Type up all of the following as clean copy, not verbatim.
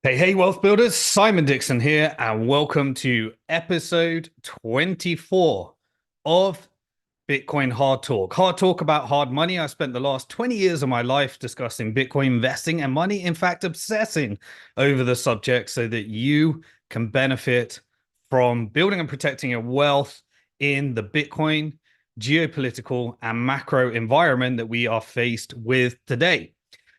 Hey, wealth builders, Simon Dixon here, and welcome to episode 24 of Bitcoin Hard Talk. Hard talk about hard money. I spent the last 20 years of my life discussing Bitcoin investing and money, in fact, obsessing over the subject so that you can benefit from building and protecting your wealth in the Bitcoin geopolitical and macro environment that we are faced with today.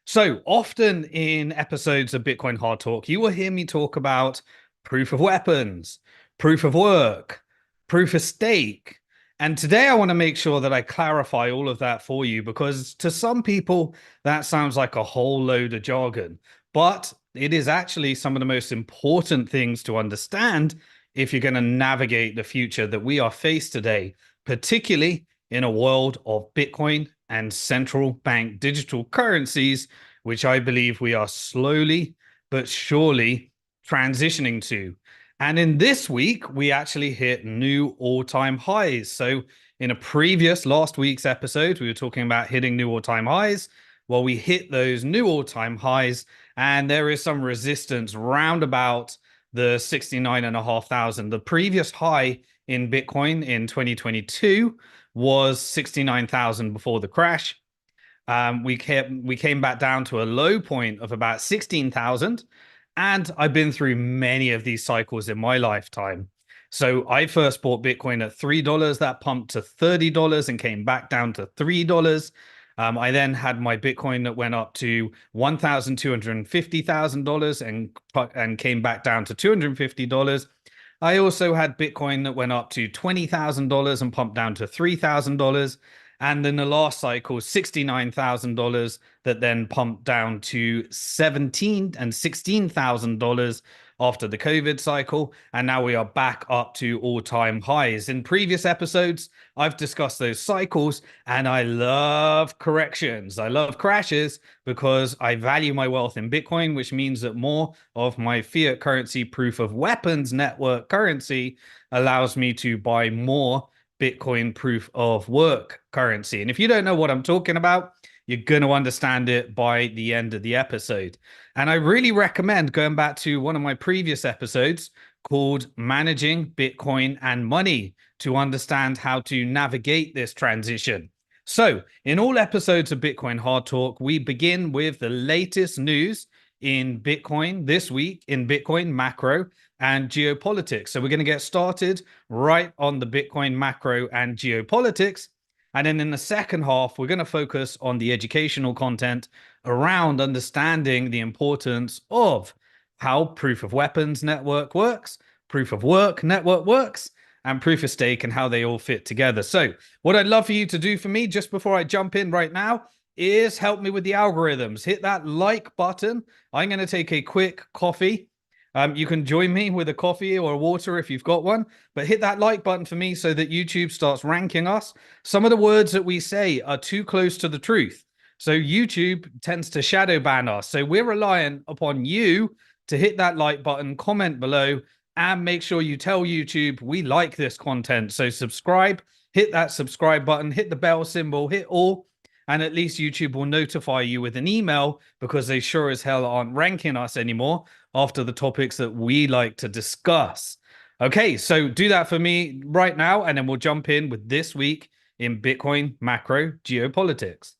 So often in episodes of Bitcoin Hard Talk, you will hear me talk about proof of weapons, proof of work, proof of stake. And today I want to make sure that I clarify all of that for you because to some people, that sounds like a whole load of jargon. But it is actually some of the most important things to understand if you're going to navigate the future that we are faced today, particularly in a world of Bitcoin and central bank digital currencies, which I believe we are slowly but surely transitioning to. And in this week, we actually hit new all-time highs. So in a previous last week's episode, we were talking about hitting new all-time highs. Well, we hit those new all-time highs, and there is some resistance round about the 69,500. The previous high in Bitcoin in 2022 was 69,000 before the crash. We came back down to a low point of about 16,000, and I've been through many of these cycles in my lifetime. So I first bought Bitcoin at $3, that pumped to $30 and came back down to $3. I then had my Bitcoin that went up to $1,250,000 and came back down to $250. I also had Bitcoin that went up to $20,000 and pumped down to $3,000. And in the last cycle, $69,000 that then pumped down to $17,000 and $16,000 after the COVID cycle. And now we are back up to all-time highs. In previous episodes, I've discussed those cycles, and I love corrections. I love crashes because I value my wealth in Bitcoin, which means that more of my Fiat Currency Proof-of-Weapons Network currency allows me to buy more Bitcoin proof of work currency. And if you don't know what I'm talking about, you're going to understand it by the end of the episode. And I really recommend going back to one of my previous episodes called Managing Bitcoin and Money to understand how to navigate this transition. So, in all episodes of Bitcoin Hard Talk, we begin with the latest news in Bitcoin this week in Bitcoin macro and geopolitics. So we're going to get started right on the Bitcoin macro and geopolitics. And then in the second half, we're going to focus on the educational content around understanding the importance of how proof of weapons network works, proof of work network works, and proof of stake and how they all fit together. So what I'd love for you to do for me just before I jump in right now is help me with the algorithms. Hit that like button. I'm going to take a quick coffee. You can join me with a coffee or a water if you've got one, but hit that like button for me so that YouTube starts ranking us. Some of the words that we say are too close to the truth. So YouTube tends to shadow ban us. So we're relying upon you to hit that like button, comment below, and make sure you tell YouTube we like this content. So subscribe, hit that subscribe button, hit the bell symbol, hit all, and at least YouTube will notify you with an email because they sure as hell aren't ranking us anymore after the topics that we like to discuss. Okay, so do that for me right now, and then we'll jump in with this week in Bitcoin macro geopolitics.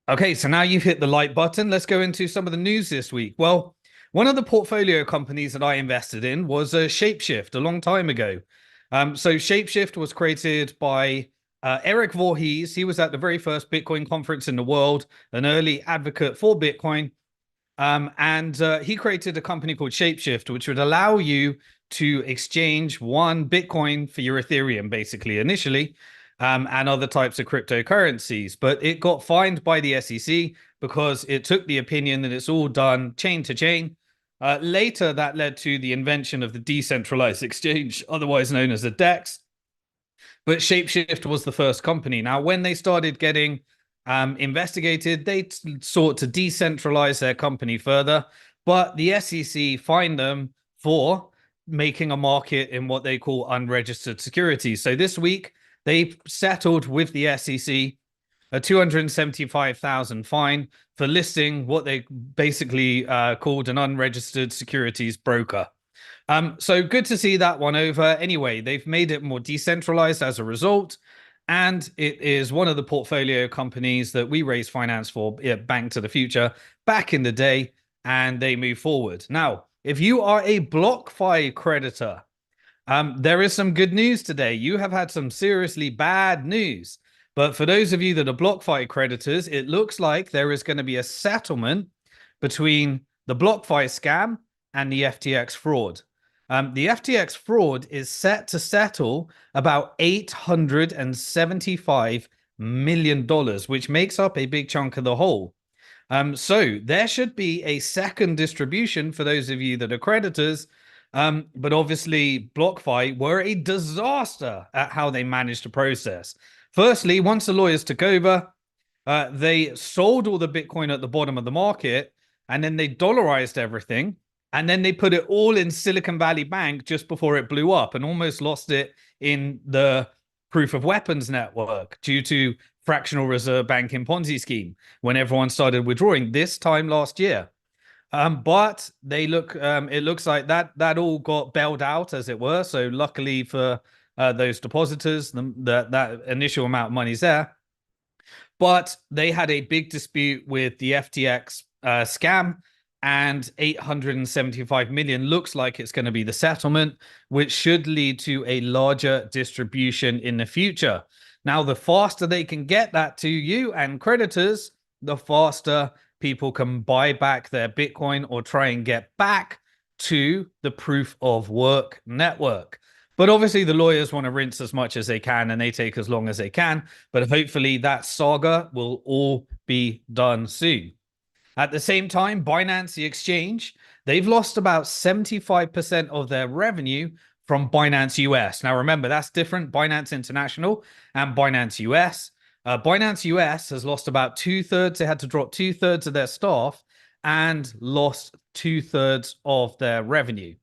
Okay, so now you've hit the like button. Let's go into some of the news this week. Well, one of the portfolio companies that I invested in was Shapeshift a long time ago. So Shapeshift was created by Eric Voorhees. He was at the very first Bitcoin conference in the world, an early advocate for Bitcoin. And he created a company called Shapeshift, which would allow you to exchange one Bitcoin for your Ethereum, basically, initially, and other types of cryptocurrencies. But it got fined by the SEC because it took the opinion that it's all done chain to chain. Later, that led to the invention of the decentralized exchange, otherwise known as a DEX. But Shapeshift was the first company. Now, when they started getting investigated, they sought to decentralize their company further, but the SEC fined them for making a market in what they call unregistered securities. So this week, they settled with the SEC a 275,000 fine for listing what they basically called an unregistered securities broker. So good to see that one over. Anyway, they've made it more decentralized as a result. And it is one of the portfolio companies that we raised finance for at Bank to the Future back in the day, and they move forward. Now, if you are a BlockFi creditor, there is some good news today. You have had some seriously bad news. But for those of you that are BlockFi creditors, it looks like there is going to be a settlement between the BlockFi scam and the FTX fraud. The FTX fraud is set to settle about $875 million, which makes up a big chunk of the whole. So there should be a second distribution for those of you that are creditors. But obviously, BlockFi were a disaster at how they managed to process. Firstly, once the lawyers took over, they sold all the Bitcoin at the bottom of the market, and then they dollarized everything. And then they put it all in Silicon Valley Bank just before it blew up and almost lost it in the Proof-of-Weapons Network due to fractional reserve banking Ponzi scheme when everyone started withdrawing this time last year. But it looks like that all got bailed out, as it were. So luckily for those depositors, that initial amount of money's there. But they had a big dispute with the FTX scam, and 875 million looks like it's going to be the settlement, which should lead to a larger distribution in the future. Now, the faster they can get that to you and creditors, the faster people can buy back their Bitcoin or try and get back to the proof of work network. But obviously, the lawyers want to rinse as much as they can, and they take as long as they can. But hopefully, that saga will all be done soon. At the same time, Binance, the exchange, they've lost about 75% of their revenue from Binance US. Now, remember, that's different. Binance International and Binance US. Binance US has lost about 2/3. They had to drop 2/3 of their staff and lost 2/3 of their revenue.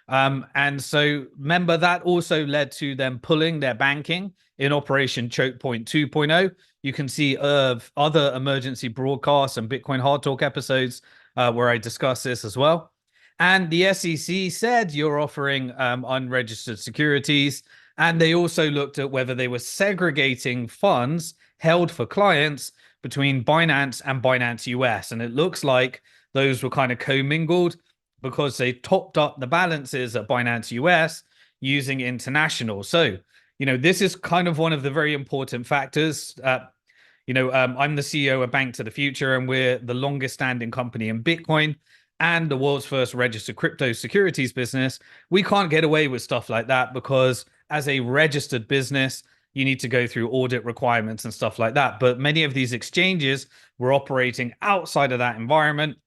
And so remember, that also led to them pulling their banking in Operation Choke Point 2.0. You can see other emergency broadcasts and BitcoinHardTalk episodes where I discuss this as well. And the SEC said you're offering unregistered securities. And they also looked at whether they were segregating funds held for clients between Binance and Binance US. And it looks like those were kind of commingled because they topped up the balances at Binance US using international. So, this is kind of one of the very important factors. I'm the CEO of Bank to the Future, and we're the longest standing company in Bitcoin and the world's first registered crypto securities business. We can't get away with stuff like that because as a registered business, you need to go through audit requirements and stuff like that. But many of these exchanges were operating outside of that environment.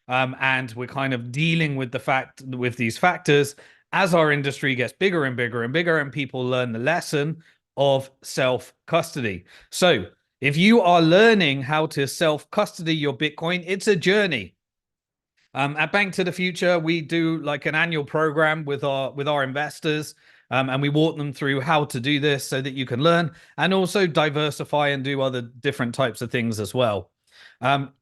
And we're kind of dealing with these factors as our industry gets bigger and bigger and bigger, and people learn the lesson of self-custody. So if you are learning how to self-custody your Bitcoin, it's a journey. At Bank to the Future, we do like an annual program with our investors, and we walk them through how to do this so that you can learn and also diversify and do other different types of things as well.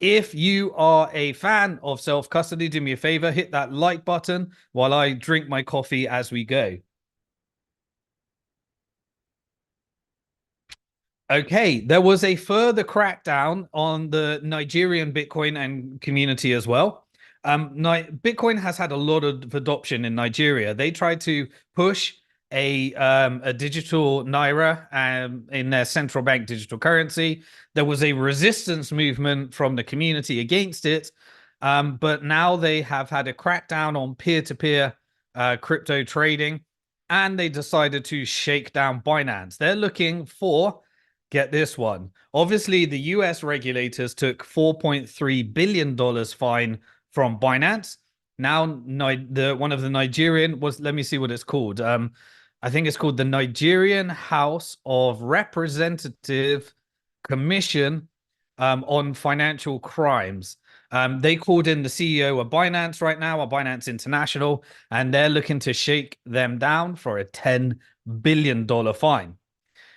If you are a fan of self-custody, do me a favor, hit that like button while I drink my coffee as we go. Okay, there was a further crackdown on the Nigerian Bitcoin and community as well. Bitcoin has had a lot of adoption in Nigeria. They tried to push a digital naira in their central bank digital currency. There was a resistance movement from the community against it, but now they have had a crackdown on peer-to-peer crypto trading, and they decided to shake down Binance. They're looking for, get this one, obviously the US regulators took $4.3 billion fine from Binance. Now, one of the Nigerian was, let me see what it's called. I think it's called the Nigerian House of Representative Commission on Financial Crimes. They called in the CEO of Binance right now, of Binance International, and they're looking to shake them down for a $10 billion fine.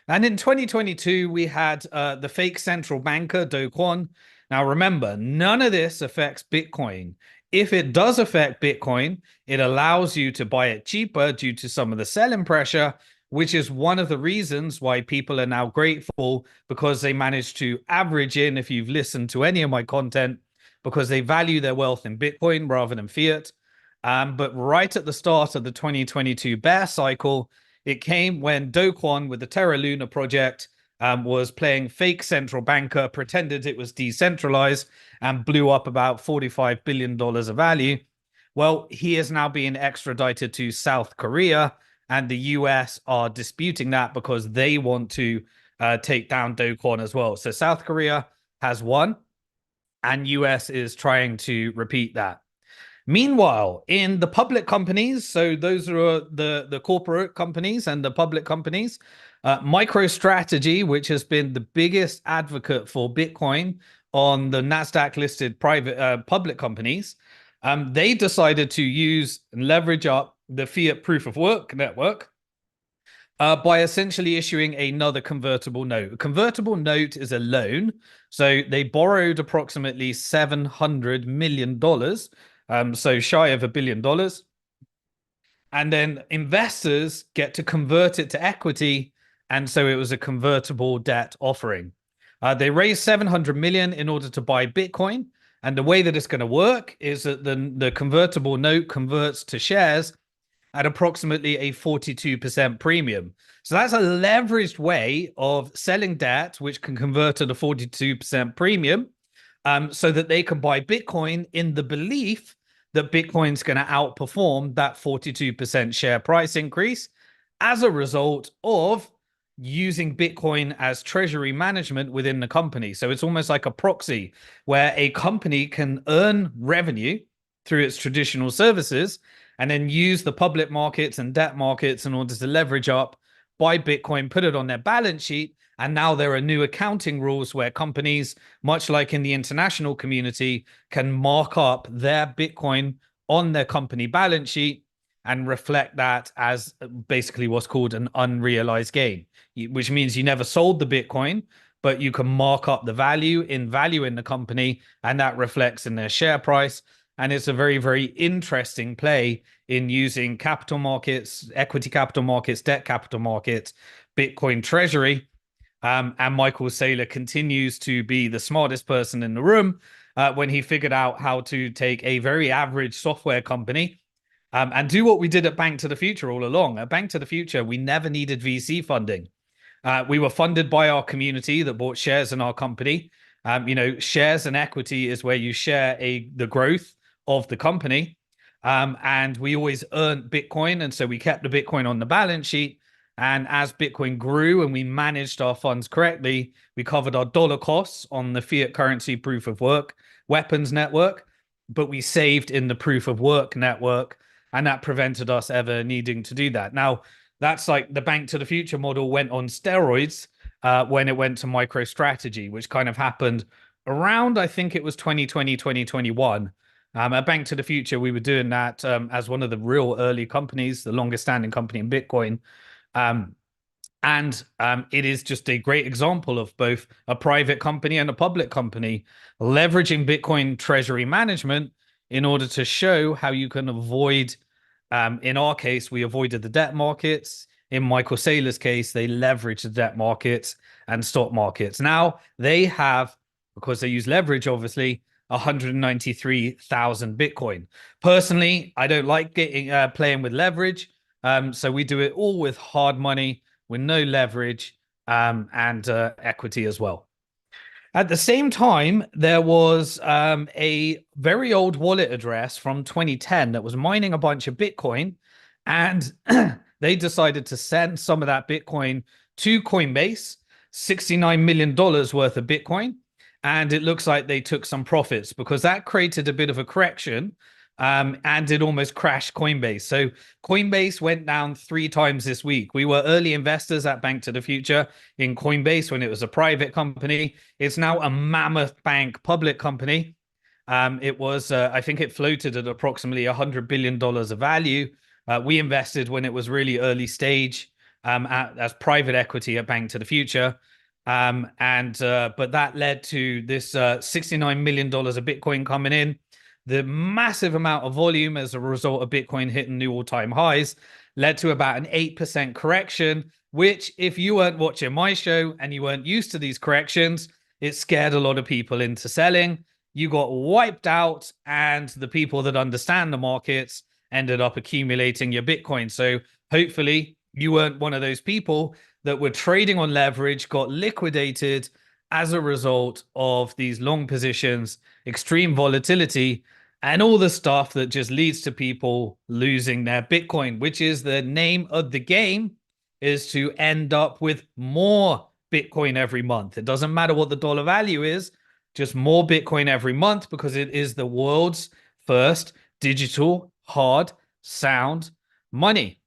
And in 2022, we had the fake central banker, Do Kwon. Now, remember, none of this affects Bitcoin. If it does affect Bitcoin, it allows you to buy it cheaper due to some of the selling pressure, which is one of the reasons why people are now grateful, because they managed to average in, if you've listened to any of my content, because they value their wealth in Bitcoin rather than fiat. But right at the start of the 2022 bear cycle, it came when Do Kwon with the Terra Luna project was playing fake central banker, pretended it was decentralized, and blew up about $45 billion of value. Well, he is now being extradited to South Korea, and the US are disputing that because they want to take down Do Kwon as well. So South Korea has won, and US is trying to repeat that. Meanwhile, in the public companies, so those are the corporate companies and the public companies, MicroStrategy, which has been the biggest advocate for Bitcoin on the Nasdaq listed private public companies, they decided to use and leverage up the Fiat Proof-of-Work network by essentially issuing another convertible note. A convertible note is a loan. So they borrowed approximately $700 million, so shy of $1 billion. And then investors get to convert it to equity. And so it was a convertible debt offering. They raised 700 million in order to buy Bitcoin. And the way that it's going to work is that the convertible note converts to shares at approximately a 42% premium. So that's a leveraged way of selling debt, which can convert at a 42% premium, so that they can buy Bitcoin in the belief that Bitcoin's going to outperform that 42% share price increase as a result of using Bitcoin as treasury management within the company. So it's almost like a proxy where a company can earn revenue through its traditional services and then use the public markets and debt markets in order to leverage up, buy Bitcoin, put it on their balance sheet. And now there are new accounting rules where companies, much like in the international community, can mark up their Bitcoin on their company balance sheet and reflect that as basically what's called an unrealized gain, which means you never sold the Bitcoin, but you can mark up the value in the company, and that reflects in their share price. And it's a very, very interesting play in using capital markets, equity capital markets, debt capital markets, Bitcoin treasury. And Michael Saylor continues to be the smartest person in the room when he figured out how to take a very average software company and do what we did at Bank to the Future all along. At Bank to the Future, we never needed VC funding. We were funded by our community that bought shares in our company. Shares and equity is where you share the growth of the company. And we always earned Bitcoin. And so we kept the Bitcoin on the balance sheet. And as Bitcoin grew and we managed our funds correctly, we covered our dollar costs on the Fiat Currency Proof-of-Weapons Network, but we saved in the Proof-of-Work network. And that prevented us ever needing to do that. Now, that's like the Bank to the Future model went on steroids when it went to MicroStrategy, which kind of happened around, I think it was 2020, 2021. At Bank to the Future, we were doing that as one of the real early companies, the longest standing company in Bitcoin. It is just a great example of both a private company and a public company leveraging Bitcoin treasury management in order to show how you can avoid, in our case, we avoided the debt markets. In Michael Saylor's case, they leveraged the debt markets and stock markets. Now they have, because they use leverage, obviously, 193,000 Bitcoin. Personally, I don't like playing with leverage. So we do it all with hard money, with no leverage, and equity as well. At the same time, there was a very old wallet address from 2010 that was mining a bunch of Bitcoin, and they decided to send some of that Bitcoin to Coinbase, $69 million worth of Bitcoin. And it looks like they took some profits because that created a bit of a correction. And it almost crashed Coinbase. So Coinbase went down 3 times this week. We were early investors at Bank to the Future in Coinbase when it was a private company. It's now a mammoth bank public company. It was, I think it floated at approximately $100 billion of value. We invested when it was really early stage. as private equity at Bank to the Future. But that led to this $69 million of Bitcoin coming in. The massive amount of volume as a result of Bitcoin hitting new all-time highs led to about an 8% correction, which, if you weren't watching my show and you weren't used to these corrections, it scared a lot of people into selling. You got wiped out, and the people that understand the markets ended up accumulating your Bitcoin. So hopefully you weren't one of those people that were trading on leverage, got liquidated as a result of these long positions, extreme volatility, and all the stuff that just leads to people losing their Bitcoin, which is the name of the game, is to end up with more Bitcoin every month. It doesn't matter what the dollar value is, just more Bitcoin every month, because it is the world's first digital hard sound money.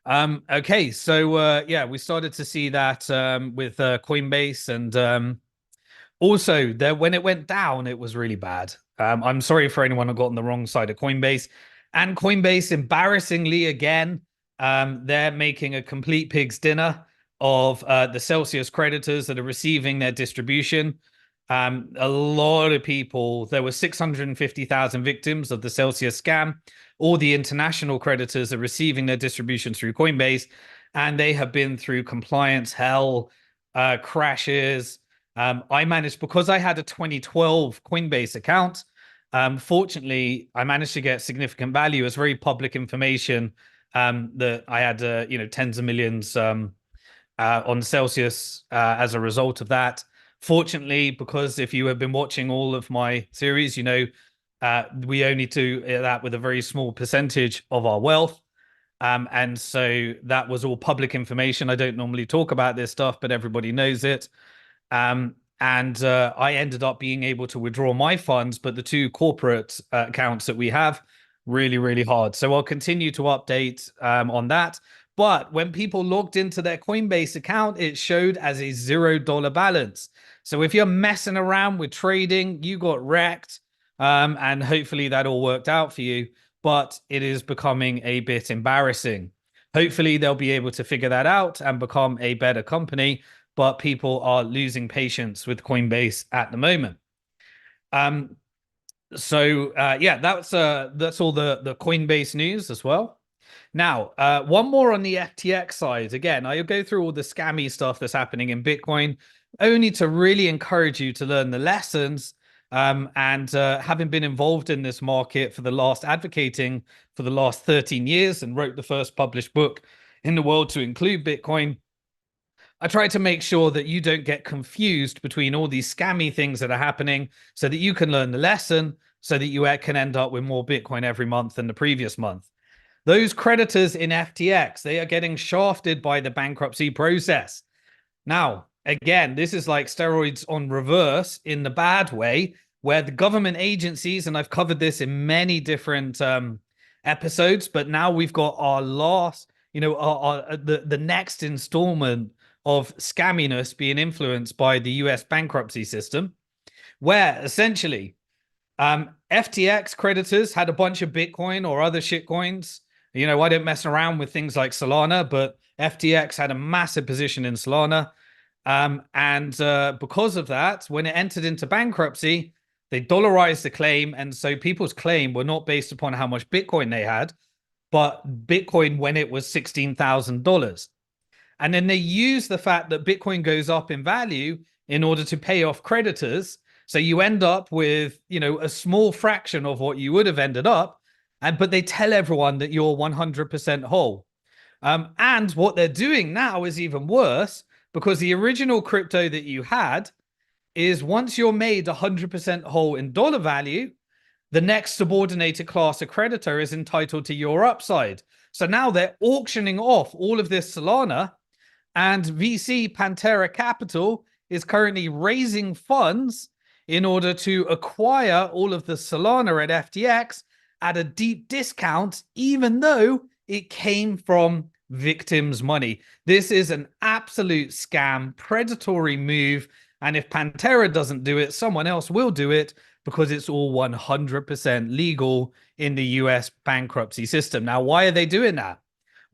Okay, so yeah, we started to see that with Coinbase, and also there when it went down, it was really bad. I'm sorry for anyone who got on the wrong side of Coinbase. And Coinbase, embarrassingly again, they're making a complete pig's dinner of the Celsius creditors that are receiving their distribution. A lot of people, there were 650,000 victims of the Celsius scam. All the international creditors are receiving their distributions through Coinbase, and they have been through compliance hell, crashes. I managed, because I had a 2012 Coinbase account. Fortunately, I managed to get significant value. It's very public information that I had, tens of millions on Celsius as a result of that. Fortunately, because if you have been watching all of my series, we only do that with a very small percentage of our wealth. And so that was all public information. I don't normally talk about this stuff, but everybody knows it. I ended up being able to withdraw my funds, but the two corporate accounts that we have, really, really hard. So I'll continue to update on that. But when people logged into their Coinbase account, it showed as a $0 balance. So if you're messing around with trading, you got wrecked. And hopefully that all worked out for you. But it is becoming a bit embarrassing. Hopefully they'll be able to figure that out and become a better company. But people are losing patience with Coinbase at the moment. Yeah, that's all the Coinbase news as well. Now, one more on the FTX side. Again, I'll go through all the scammy stuff that's happening in Bitcoin, only to really encourage you to learn the lessons. Having been involved in this market advocating for the last 13 years and wrote the first published book in the world to include Bitcoin, I try to make sure that you don't get confused between all these scammy things that are happening, so that you can learn the lesson, so that you can end up with more Bitcoin every month than the previous month. Those creditors in FTX, they are getting shafted by the bankruptcy process. Now, again, this is like steroids on reverse in the bad way, where the government agencies, and I've covered this in many different episodes, but now we've got our last, the next installment of scamminess being influenced by the US bankruptcy system, where essentially FTX creditors had a bunch of Bitcoin or other shitcoins. I didn't mess around with things like Solana, but FTX had a massive position in Solana. Because of that, when it entered into bankruptcy, they dollarized the claim. And so people's claim were not based upon how much Bitcoin they had, but Bitcoin when it was $16,000. And then they use the fact that Bitcoin goes up in value in order to pay off creditors. So you end up with, a small fraction of what you would have ended up. But they tell everyone that you're 100% whole. And what they're doing now is even worse, because the original crypto that you had is, once you're made 100% whole in dollar value, the next subordinated class of creditor is entitled to your upside. So now they're auctioning off all of this Solana, and VC Pantera Capital is currently raising funds in order to acquire all of the Solana at FTX at a deep discount, even though it came from victims' money. This is an absolute scam, predatory move. And if Pantera doesn't do it, someone else will do it, because it's all 100% legal in the US bankruptcy system. Now, why are they doing that?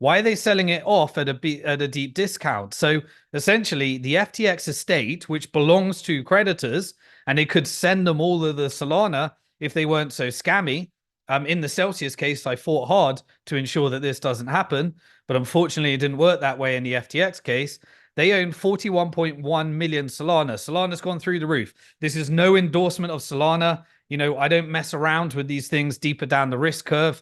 Why are they selling it off at a deep discount? So essentially, the FTX estate, which belongs to creditors, and it could send them all of the Solana if they weren't so scammy. In the Celsius case, I fought hard to ensure that this doesn't happen, but unfortunately, it didn't work that way in the FTX case. They own 41.1 million Solana. Solana's gone through the roof. This is no endorsement of Solana. You know, I don't mess around with these things deeper down the risk curve.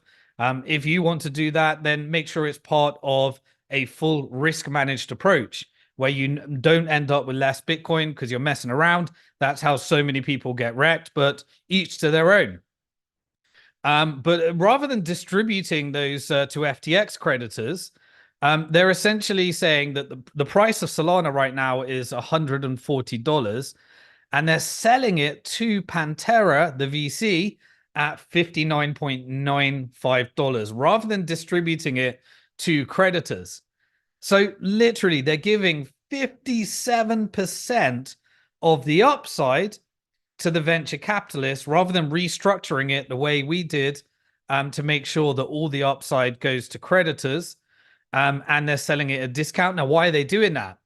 If you want to do that, then make sure it's part of a full risk managed approach where you don't end up with less Bitcoin because you're messing around. That's how so many people get wrecked, but each to their own. But rather than distributing those to FTX creditors, they're essentially saying that the price of Solana right now is $140, and they're selling it to Pantera, the VC, at $59.95 rather than distributing it to creditors. So literally, they're giving 57% of the upside to the venture capitalists rather than restructuring it the way we did to make sure that all the upside goes to creditors. And they're selling it at a discount. Now, why are they doing that?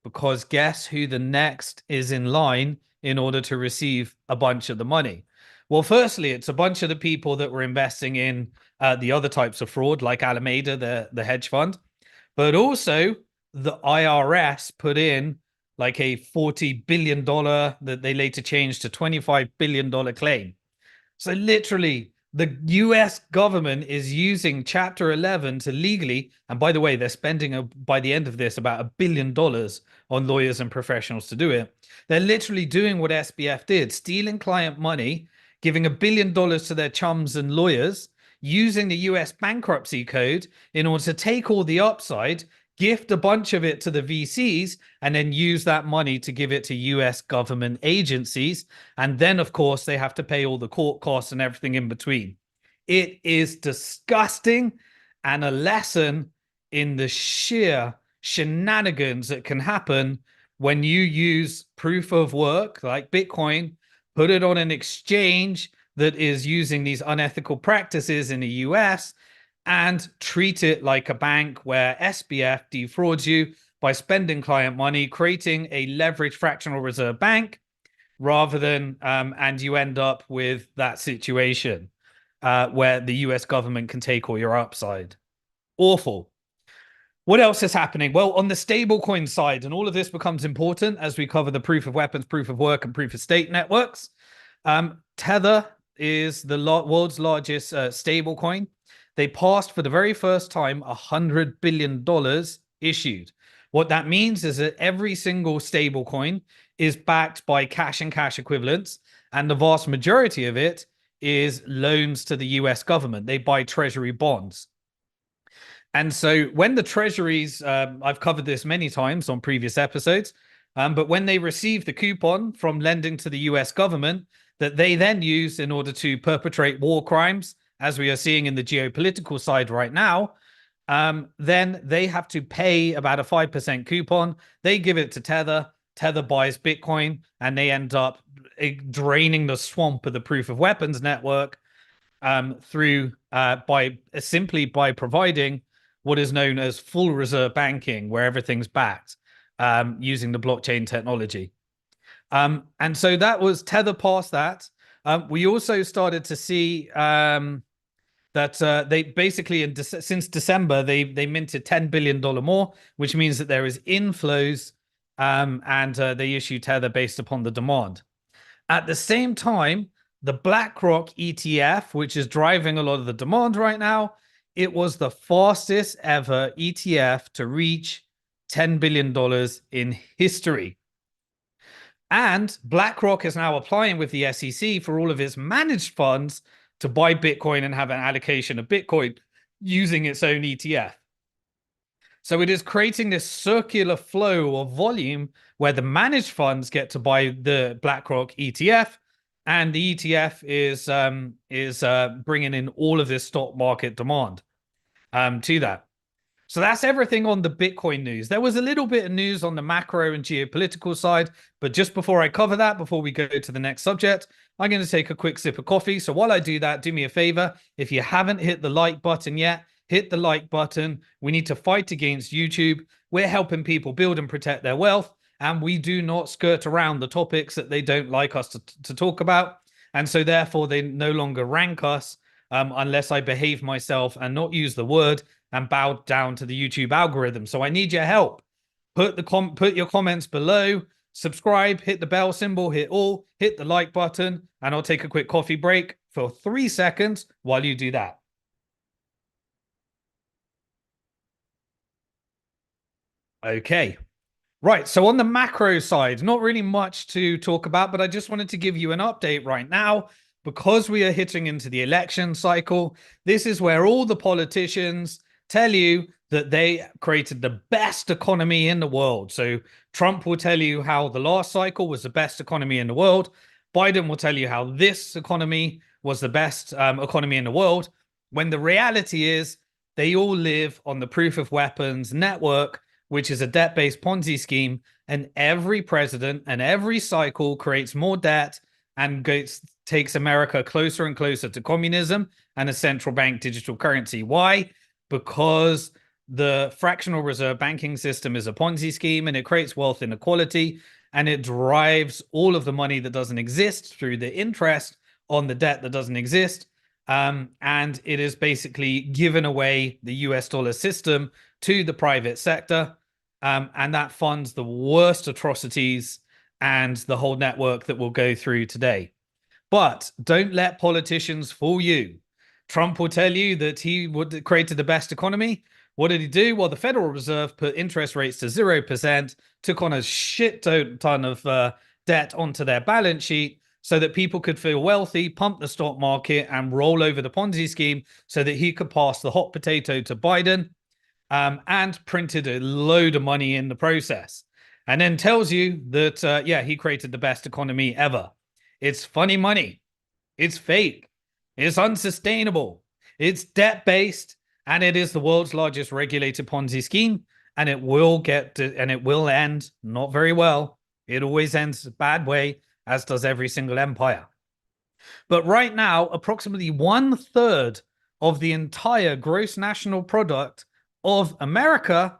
Because guess who the next is in line in order to receive a bunch of the money? Well, firstly, it's a bunch of the people that were investing in the other types of fraud, like Alameda, the hedge fund, but also the IRS put in like a $40 billion that they later changed to $25 billion claim. So literally, the US government is using Chapter 11 to legally, and by the way, they're spending by the end of this about $1 billion on lawyers and professionals to do it. They're literally doing what SBF did, stealing client money, giving $1 billion to their chums and lawyers, using the US bankruptcy code in order to take all the upside, gift a bunch of it to the VCs, and then use that money to give it to US government agencies. And then, of course, they have to pay all the court costs and everything in between. It is disgusting and a lesson in the sheer shenanigans that can happen when you use proof of work like Bitcoin, put it on an exchange that is using these unethical practices in the US, and treat it like a bank where SBF defrauds you by spending client money, creating a leveraged fractional reserve bank, rather than, and you end up with that situation where the US government can take all your upside. Awful. What else is happening? Well, on the stablecoin side, and all of this becomes important as we cover the proof of weapons, proof of work, and proof of stake networks. Tether is the world's largest stablecoin. They passed for the very first time $100 billion issued. What that means is that every single stablecoin is backed by cash and cash equivalents, and the vast majority of it is loans to the US government. They buy treasury bonds. And so when the treasuries, I've covered this many times on previous episodes, but when they receive the coupon from lending to the US government that they then use in order to perpetrate war crimes, as we are seeing in the geopolitical side right now, then they have to pay about a 5% coupon. They give it to Tether. Tether buys Bitcoin, and they end up draining the swamp of the proof of weapons network through simply by providing what is known as full reserve banking, where everything's backed using the blockchain technology. And so that was Tether past that. We also started to see that they basically, since December, they minted $10 billion more, which means that there is inflows, and they issue Tether based upon the demand. At the same time, the BlackRock ETF, which is driving a lot of the demand right now, it was the fastest ever ETF to reach $10 billion in history. And BlackRock is now applying with the SEC for all of its managed funds to buy Bitcoin and have an allocation of Bitcoin using its own ETF. So it is creating this circular flow of volume where the managed funds get to buy the BlackRock ETF, and the ETF is bringing in all of this stock market demand to that. So that's everything on the Bitcoin news. There was a little bit of news on the macro and geopolitical side, but just before I cover that, before we go to the next subject, I'm going to take a quick sip of coffee. So while I do that, do me a favor. If you haven't hit the like button yet, hit the like button. We need to fight against YouTube. We're helping people build and protect their wealth, and we do not skirt around the topics that they don't like us to talk about. And so therefore they no longer rank us unless I behave myself and not use the word and bow down to the YouTube algorithm. So I need your help. Put your comments below, subscribe, hit the bell symbol, hit all, hit the like button, and I'll take a quick coffee break for 3 seconds while you do that. Okay. Right. So on the macro side, not really much to talk about, but I just wanted to give you an update right now because we are hitting into the election cycle. This is where all the politicians tell you that they created the best economy in the world. So Trump will tell you how the last cycle was the best economy in the world. Biden will tell you how this economy was the best economy in the world, when the reality is they all live on the proof of weapons network, which is a debt-based Ponzi scheme, and every president and every cycle creates more debt and takes America closer and closer to communism and a central bank digital currency. Why? Because the fractional reserve banking system is a Ponzi scheme, and it creates wealth inequality, and it drives all of the money that doesn't exist through the interest on the debt that doesn't exist. And it is basically given away the US dollar system to the private sector. And that funds the worst atrocities and the whole network that we'll go through today. But don't let politicians fool you. Trump will tell you that he would created the best economy. What did he do? Well, the Federal Reserve put interest rates to 0%, took on a shit ton of debt onto their balance sheet so that people could feel wealthy, pump the stock market, and roll over the Ponzi scheme so that he could pass the hot potato to Biden, and printed a load of money in the process. And then tells you that, yeah, he created the best economy ever. It's funny money. It's fake. It's unsustainable. It's debt-based, and it is the world's largest regulated Ponzi scheme. And it will end not very well. It always ends a bad way, as does every single empire. But right now, approximately 1/3 of the entire gross national product of America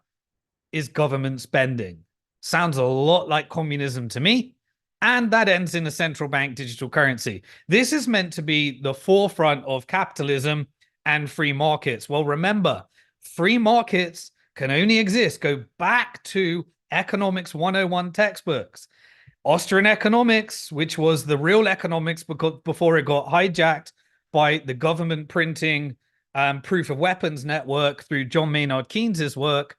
is government spending. Sounds a lot like communism to me. And that ends in a central bank digital currency. This is meant to be the forefront of capitalism and free markets. Well, remember, free markets can only exist. Go back to Economics 101 textbooks. Austrian economics, which was the real economics before it got hijacked by the government printing proof of weapons network through John Maynard Keynes's work,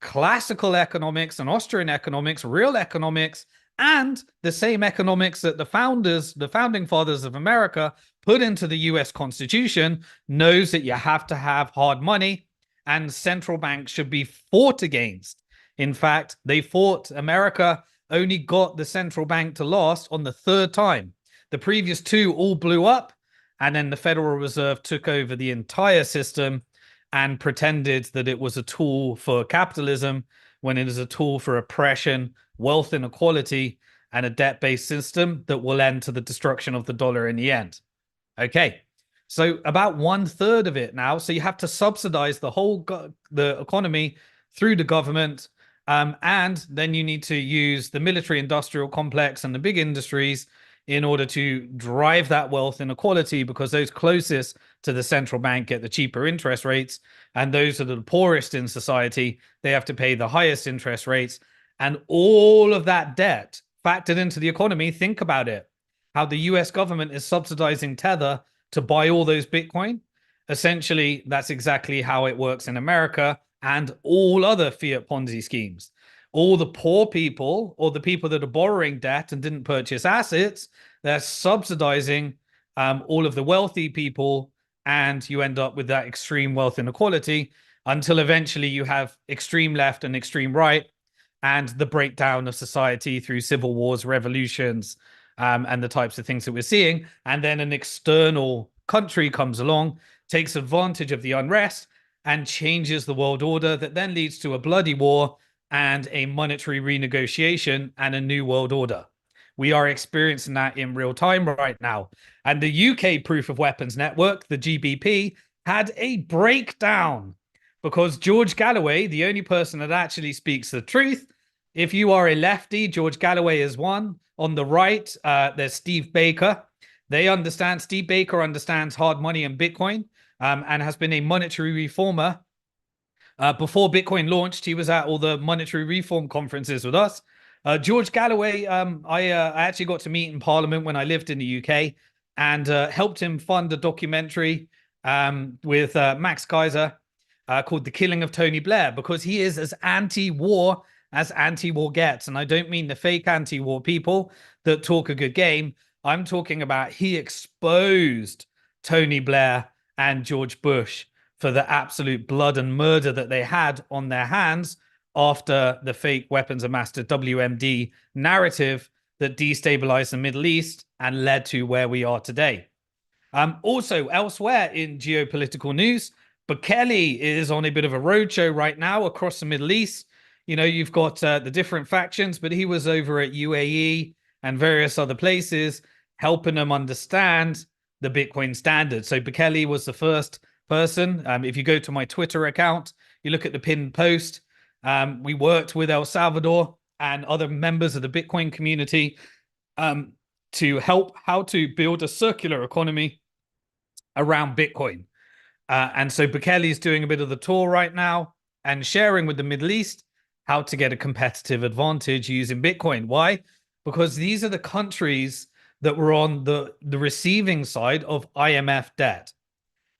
classical economics and Austrian economics, real economics, and the same economics that the founding fathers of America put into the US Constitution, knows that you have to have hard money and central banks should be fought against. In fact, America only got the central bank to last on the 3rd time. The previous 2 all blew up, and then the Federal Reserve took over the entire system and pretended that it was a tool for capitalism when it is a tool for oppression, wealth inequality, and a debt-based system that will end to the destruction of the dollar in the end. Okay, so about 1/3 of it now. So you have to subsidize the economy through the government. And then you need to use the military industrial complex and the big industries in order to drive that wealth inequality, because those closest to the central bank get the cheaper interest rates, and those that are the poorest in society, they have to pay the highest interest rates. And all of that debt factored into the economy. Think about it. How the US government is subsidizing Tether to buy all those Bitcoin. Essentially, that's exactly how it works in America and all other fiat Ponzi schemes. All the poor people, or the people that are borrowing debt and didn't purchase assets, they're subsidizing all of the wealthy people, and you end up with that extreme wealth inequality until eventually you have extreme left and extreme right, and the breakdown of society through civil wars, revolutions, and the types of things that we're seeing. And then an external country comes along, takes advantage of the unrest, and changes the world order that then leads to a bloody war and a monetary renegotiation and a new world order. We are experiencing that in real time right now. And the UK Proof of Weapons Network, the GBP, had a breakdown because George Galloway, the only person that actually speaks the truth, if you are a lefty, George Galloway is one. On the right, there's Steve Baker. Steve Baker understands hard money and Bitcoin, and has been a monetary reformer. Before Bitcoin launched, he was at all the monetary reform conferences with us. George Galloway, I actually got to meet in Parliament when I lived in the UK, and helped him fund a documentary with Max Kaiser called The Killing of Tony Blair, because he is as anti-war as anti-war gets. And I don't mean the fake anti-war people that talk a good game. I'm talking about he exposed Tony Blair and George Bush for the absolute blood and murder that they had on their hands after the fake weapons of mass WMD narrative that destabilized the Middle East and led to where we are today. Also, elsewhere in geopolitical news, Bukele is on a bit of a roadshow right now across the Middle East. You know, you've got the different factions, but he was over at UAE and various other places helping them understand the Bitcoin standard. So Bukele was the first person. If you go to my Twitter account, you look at the pinned post. We worked with El Salvador and other members of the Bitcoin community to help how to build a circular economy around Bitcoin. And so Bukele is doing a bit of the tour right now and sharing with the Middle East how to get a competitive advantage using Bitcoin. Why? Because these are the countries that were on the receiving side of IMF debt.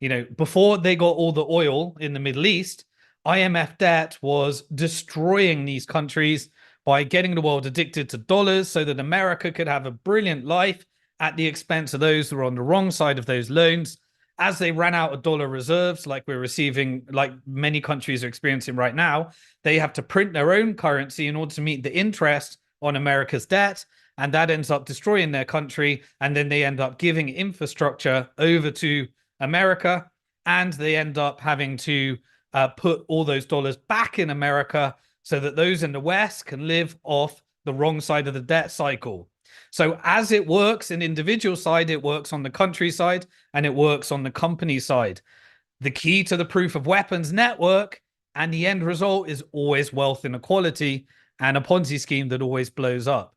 You know, before they got all the oil in the Middle East, IMF debt was destroying these countries by getting the world addicted to dollars so that America could have a brilliant life at the expense of those who were on the wrong side of those loans. As they ran out of dollar reserves, like we're receiving, like many countries are experiencing right now, they have to print their own currency in order to meet the interest on America's debt. And that ends up destroying their country. And then they end up giving infrastructure over to America. And they end up having to put all those dollars back in America so that those in the West can live off the wrong side of the debt cycle. So as it works in individual side, it works on the country side, and it works on the company side. The key to the proof-of-weapons network and the end result is always wealth inequality and a Ponzi scheme that always blows up.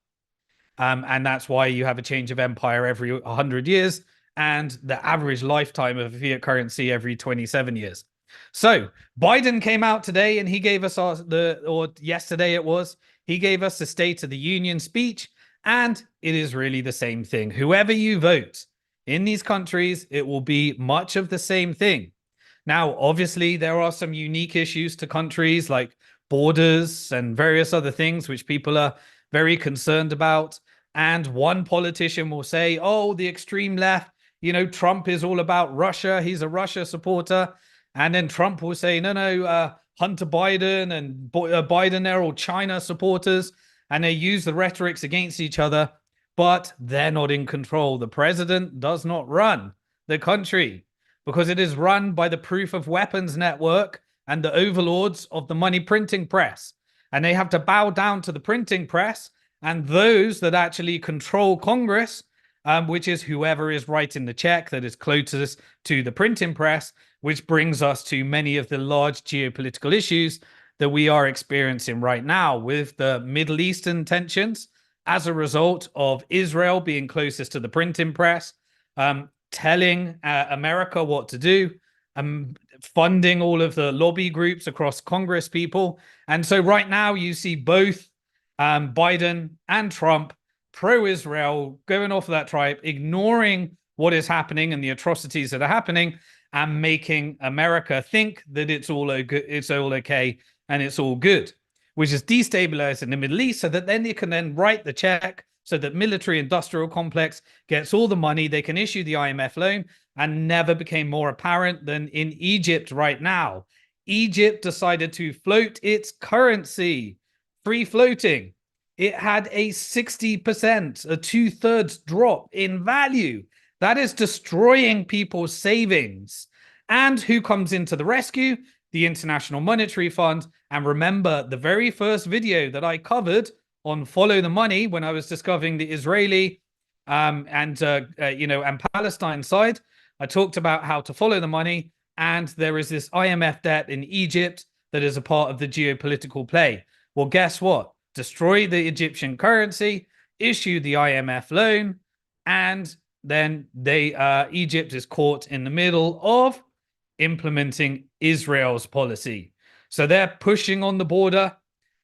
And that's why you have a change of empire every 100 years and the average lifetime of fiat currency every 27 years. So Biden came out today and he gave us yesterday it was, he gave us the State of the Union speech. And it is really the same thing. Whoever you vote in these countries, it will be much of the same thing. Now, obviously, there are some unique issues to countries like borders and various other things which people are very concerned about. And one politician will say, oh, the extreme left, you know, Trump is all about Russia. He's a Russia supporter. And then Trump will say, no, Hunter Biden and Biden, they're all China supporters. And they use the rhetorics against each other, but they're not in control. The president does not run the country because it is run by the Proof-of-Weapons Network and the overlords of the money printing press. And they have to bow down to the printing press and those that actually control Congress, which is whoever is writing the check that is closest to the printing press, which brings us to many of the large geopolitical issues that we are experiencing right now with the Middle Eastern tensions as a result of Israel being closest to the printing press, telling America what to do, funding all of the lobby groups across Congress people. And so right now you see both Biden and Trump pro-Israel going off of that tribe, ignoring what is happening and the atrocities that are happening and making America think that it's all okay and it's all good, which is destabilizing the Middle East so that then they can then write the check so that military industrial complex gets all the money, they can issue the IMF loan, and never became more apparent than in Egypt right now. Egypt decided to float its currency, free floating. It had a 60%, a 2/3 drop in value. That is destroying people's savings. And who comes into the rescue? The International Monetary Fund. And remember, the very first video that I covered on Follow the Money when I was discovering the Israeli and Palestine side, I talked about how to follow the money and there is this IMF debt in Egypt that is a part of the geopolitical play. Well, guess what? Destroy the Egyptian currency, issue the IMF loan, and then Egypt is caught in the middle of implementing Israel's policy. So they're pushing on the border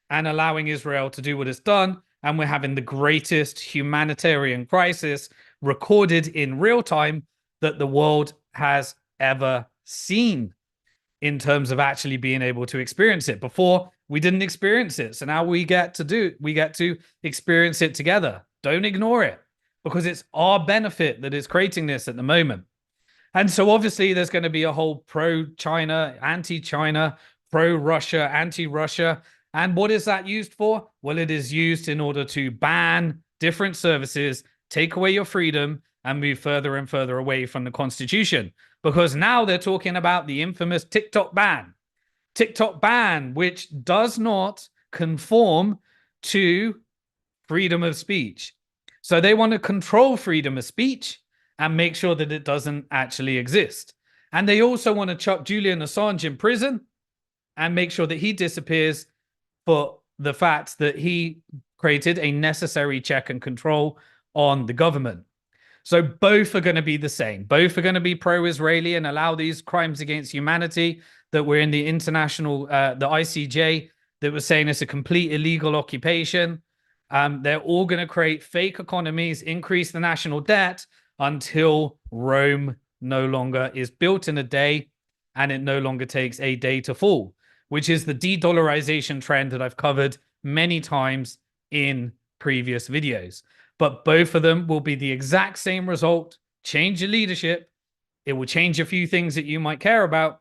and allowing Israel to do what it's done. And we're having the greatest humanitarian crisis recorded in real time that the world has ever seen in terms of actually being able to experience it. Before, we didn't experience it. So now we get to experience it together. Don't ignore it, because it's our benefit that is creating this at the moment. And so obviously there's going to be a whole pro-China, anti-China, pro-Russia, anti-Russia. And what is that used for? Well, it is used in order to ban different services, take away your freedom, and move further and further away from the Constitution. Because now they're talking about the infamous TikTok ban. TikTok ban, which does not conform to freedom of speech. So they want to control freedom of speech and make sure that it doesn't actually exist. And they also want to chuck Julian Assange in prison and make sure that he disappears for the fact that he created a necessary check and control on the government. So both are going to be the same. Both are going to be pro-Israeli and allow these crimes against humanity that were in the international, the ICJ, that was saying it's a complete illegal occupation. They're all going to create fake economies, increase the national debt until Rome no longer is built in a day and it no longer takes a day to fall, which is the de-dollarization trend that I've covered many times in previous videos. But both of them will be the exact same result. Change your leadership. It will change a few things that you might care about.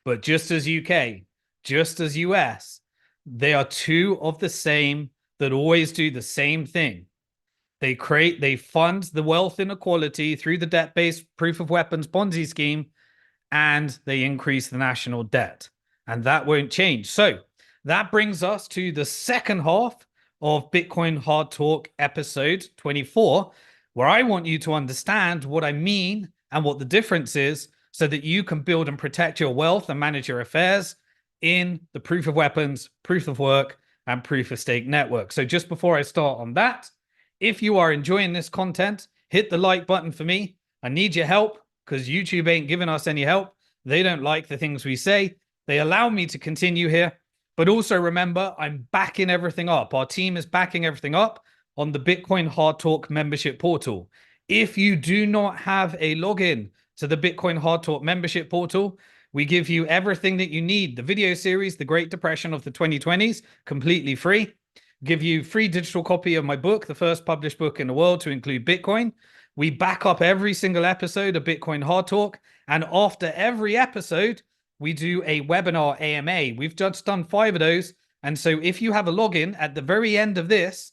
But just as UK, just as US, they are two of the same that always do the same thing. They fund the wealth inequality through the debt-based proof-of-weapons Ponzi scheme, and they increase the national debt. And that won't change. So that brings us to the second half of Bitcoin Hard Talk episode 24, where I want you to understand what I mean and what the difference is so that you can build and protect your wealth and manage your affairs in the proof of weapons, proof of work, and proof of stake network. So just before I start on that, if you are enjoying this content, hit the like button for me. I need your help because YouTube ain't giving us any help. They don't like the things we say. They allow me to continue here. But also remember, I'm backing everything up. Our team is backing everything up on the Bitcoin Hard Talk membership portal. If you do not have a login to the Bitcoin Hard Talk membership portal, we give you everything that you need. The video series, The Great Depression of the 2020s, completely free. Give you free digital copy of my book, the first published book in the world to include Bitcoin. We back up every single episode of Bitcoin Hard Talk. And after every episode, we do a webinar AMA. We've just done 5 of those. And so if you have a login at the very end of this,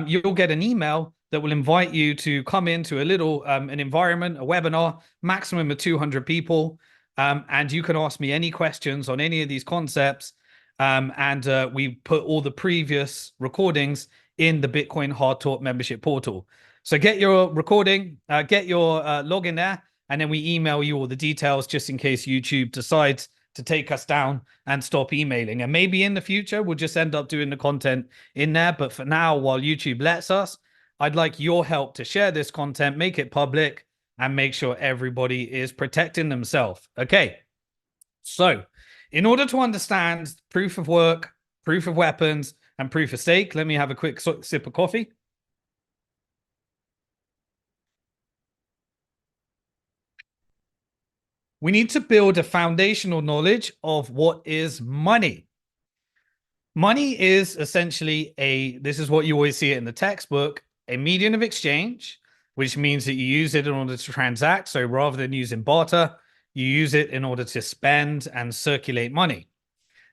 you'll get an email that will invite you to come into a little an environment, a webinar, maximum of 200 people. And you can ask me any questions on any of these concepts. We put all the previous recordings in the Bitcoin Hard Talk membership portal. So get your recording, get your login there, and then we email you all the details just in case YouTube decides to take us down and stop emailing. And maybe in the future, we'll just end up doing the content in there. But for now, while YouTube lets us, I'd like your help to share this content, make it public, and make sure everybody is protecting themselves. Okay. So in order to understand proof of work, proof of weapons, and proof of stake, let me have a quick sip of coffee. We need to build a foundational knowledge of what is money. Money is essentially this is what you always see it in the textbook, a medium of exchange, which means that you use it in order to transact. So rather than using barter, you use it in order to spend and circulate money.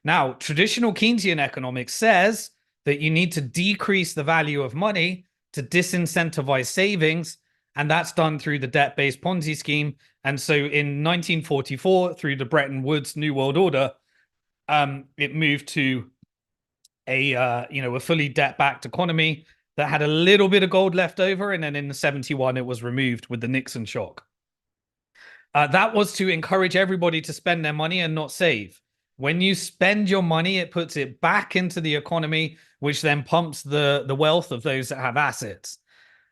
Now, traditional Keynesian economics says that you need to decrease the value of money to disincentivize savings, and that's done through the debt-based Ponzi scheme. And so in 1944, through the Bretton Woods New World Order, it moved to a fully debt-backed economy that had a little bit of gold left over, and then in the 71 it was removed with the Nixon shock. That was to encourage everybody to spend their money and not save. When you spend your money, it puts it back into the economy, which then pumps the wealth of those that have assets.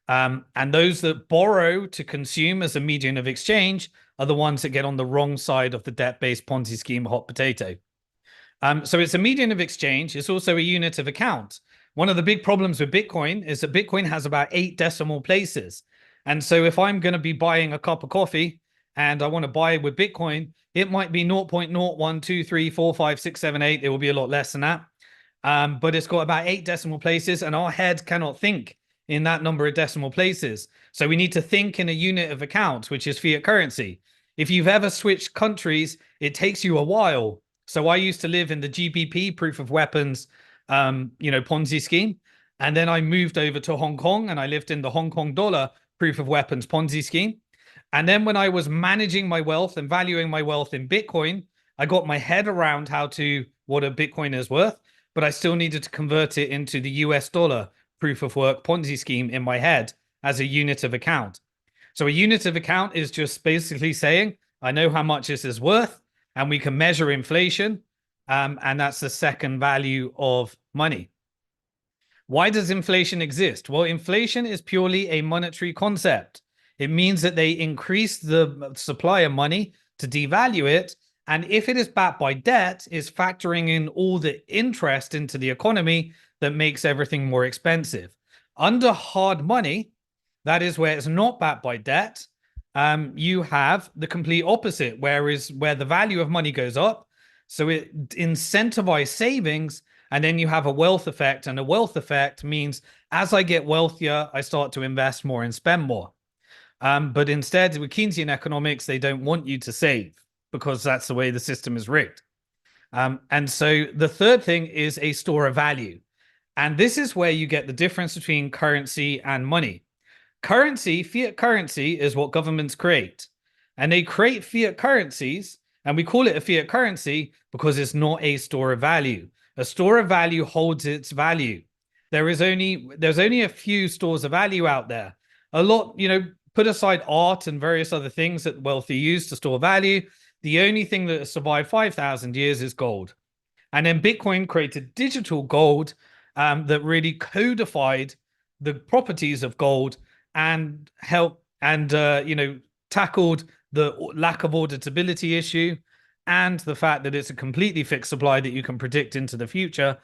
And those that borrow to consume as a medium of exchange are the ones that get on the wrong side of the debt-based Ponzi scheme hot potato. So it's a medium of exchange. It's also a unit of account. One of the big problems with Bitcoin is that Bitcoin has about 8 decimal places. And so if I'm going to be buying a cup of coffee and I want to buy with Bitcoin, it might be 0.012345678. It will be a lot less than that. But it's got about 8 decimal places, and our head cannot think in that number of decimal places. So we need to think in a unit of account, which is fiat currency. If you've ever switched countries, it takes you a while. So I used to live in the GBP proof-of-weapons, Ponzi scheme. And then I moved over to Hong Kong and I lived in the Hong Kong dollar proof-of-weapons Ponzi scheme. And then when I was managing my wealth and valuing my wealth in Bitcoin, I got my head around what a Bitcoin is worth, but I still needed to convert it into the US dollar proof of work Ponzi scheme in my head as a unit of account. So a unit of account is just basically saying, I know how much this is worth, and we can measure inflation. And that's the second value of money. Why does inflation exist? Well, inflation is purely a monetary concept. It means that they increase the supply of money to devalue it. And if it is backed by debt, is factoring in all the interest into the economy that makes everything more expensive. Under hard money, that is where it's not backed by debt. You have the complete opposite, where the value of money goes up. So it incentivizes savings, and then you have a wealth effect. And a wealth effect means as I get wealthier, I start to invest more and spend more. But instead, with Keynesian economics, they don't want you to save because that's the way the system is rigged. And so the third thing is a store of value. And this is where you get the difference between currency and money. Currency, fiat currency, is what governments create. And they create fiat currencies, and we call it a fiat currency because it's not a store of value. A store of value holds its value. There's only a few stores of value out there. A lot, put aside art and various other things that wealthy use to store value. The only thing that has survived 5,000 years is gold. And then Bitcoin created digital gold that really codified the properties of gold and helped and tackled the lack of auditability issue and the fact that it's a completely fixed supply that you can predict into the future,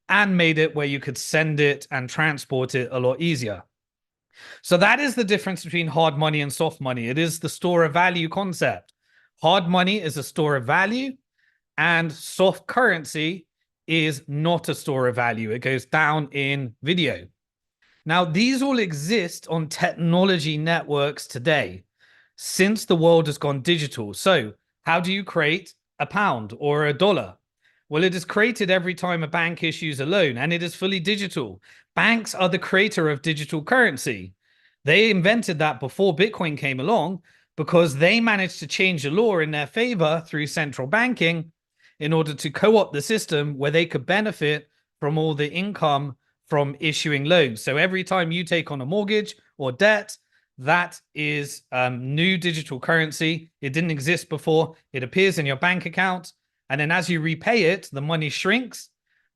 and made it where you could send it and transport it a lot easier. So that is the difference between hard money and soft money. It is the store of value concept. Hard money is a store of value, and soft currency is not a store of value. It goes down in video. Now, these all exist on technology networks today since the world has gone digital. So how do you create a pound or a dollar? Well, it is created every time a bank issues a loan, and it is fully digital. Banks are the creator of digital currency. They invented that before Bitcoin came along because they managed to change the law in their favor through central banking in order to co-opt the system where they could benefit from all the income from issuing loans. So every time you take on a mortgage or debt, that is new digital currency. It didn't exist before. It appears in your bank account. And then as you repay it, the money shrinks,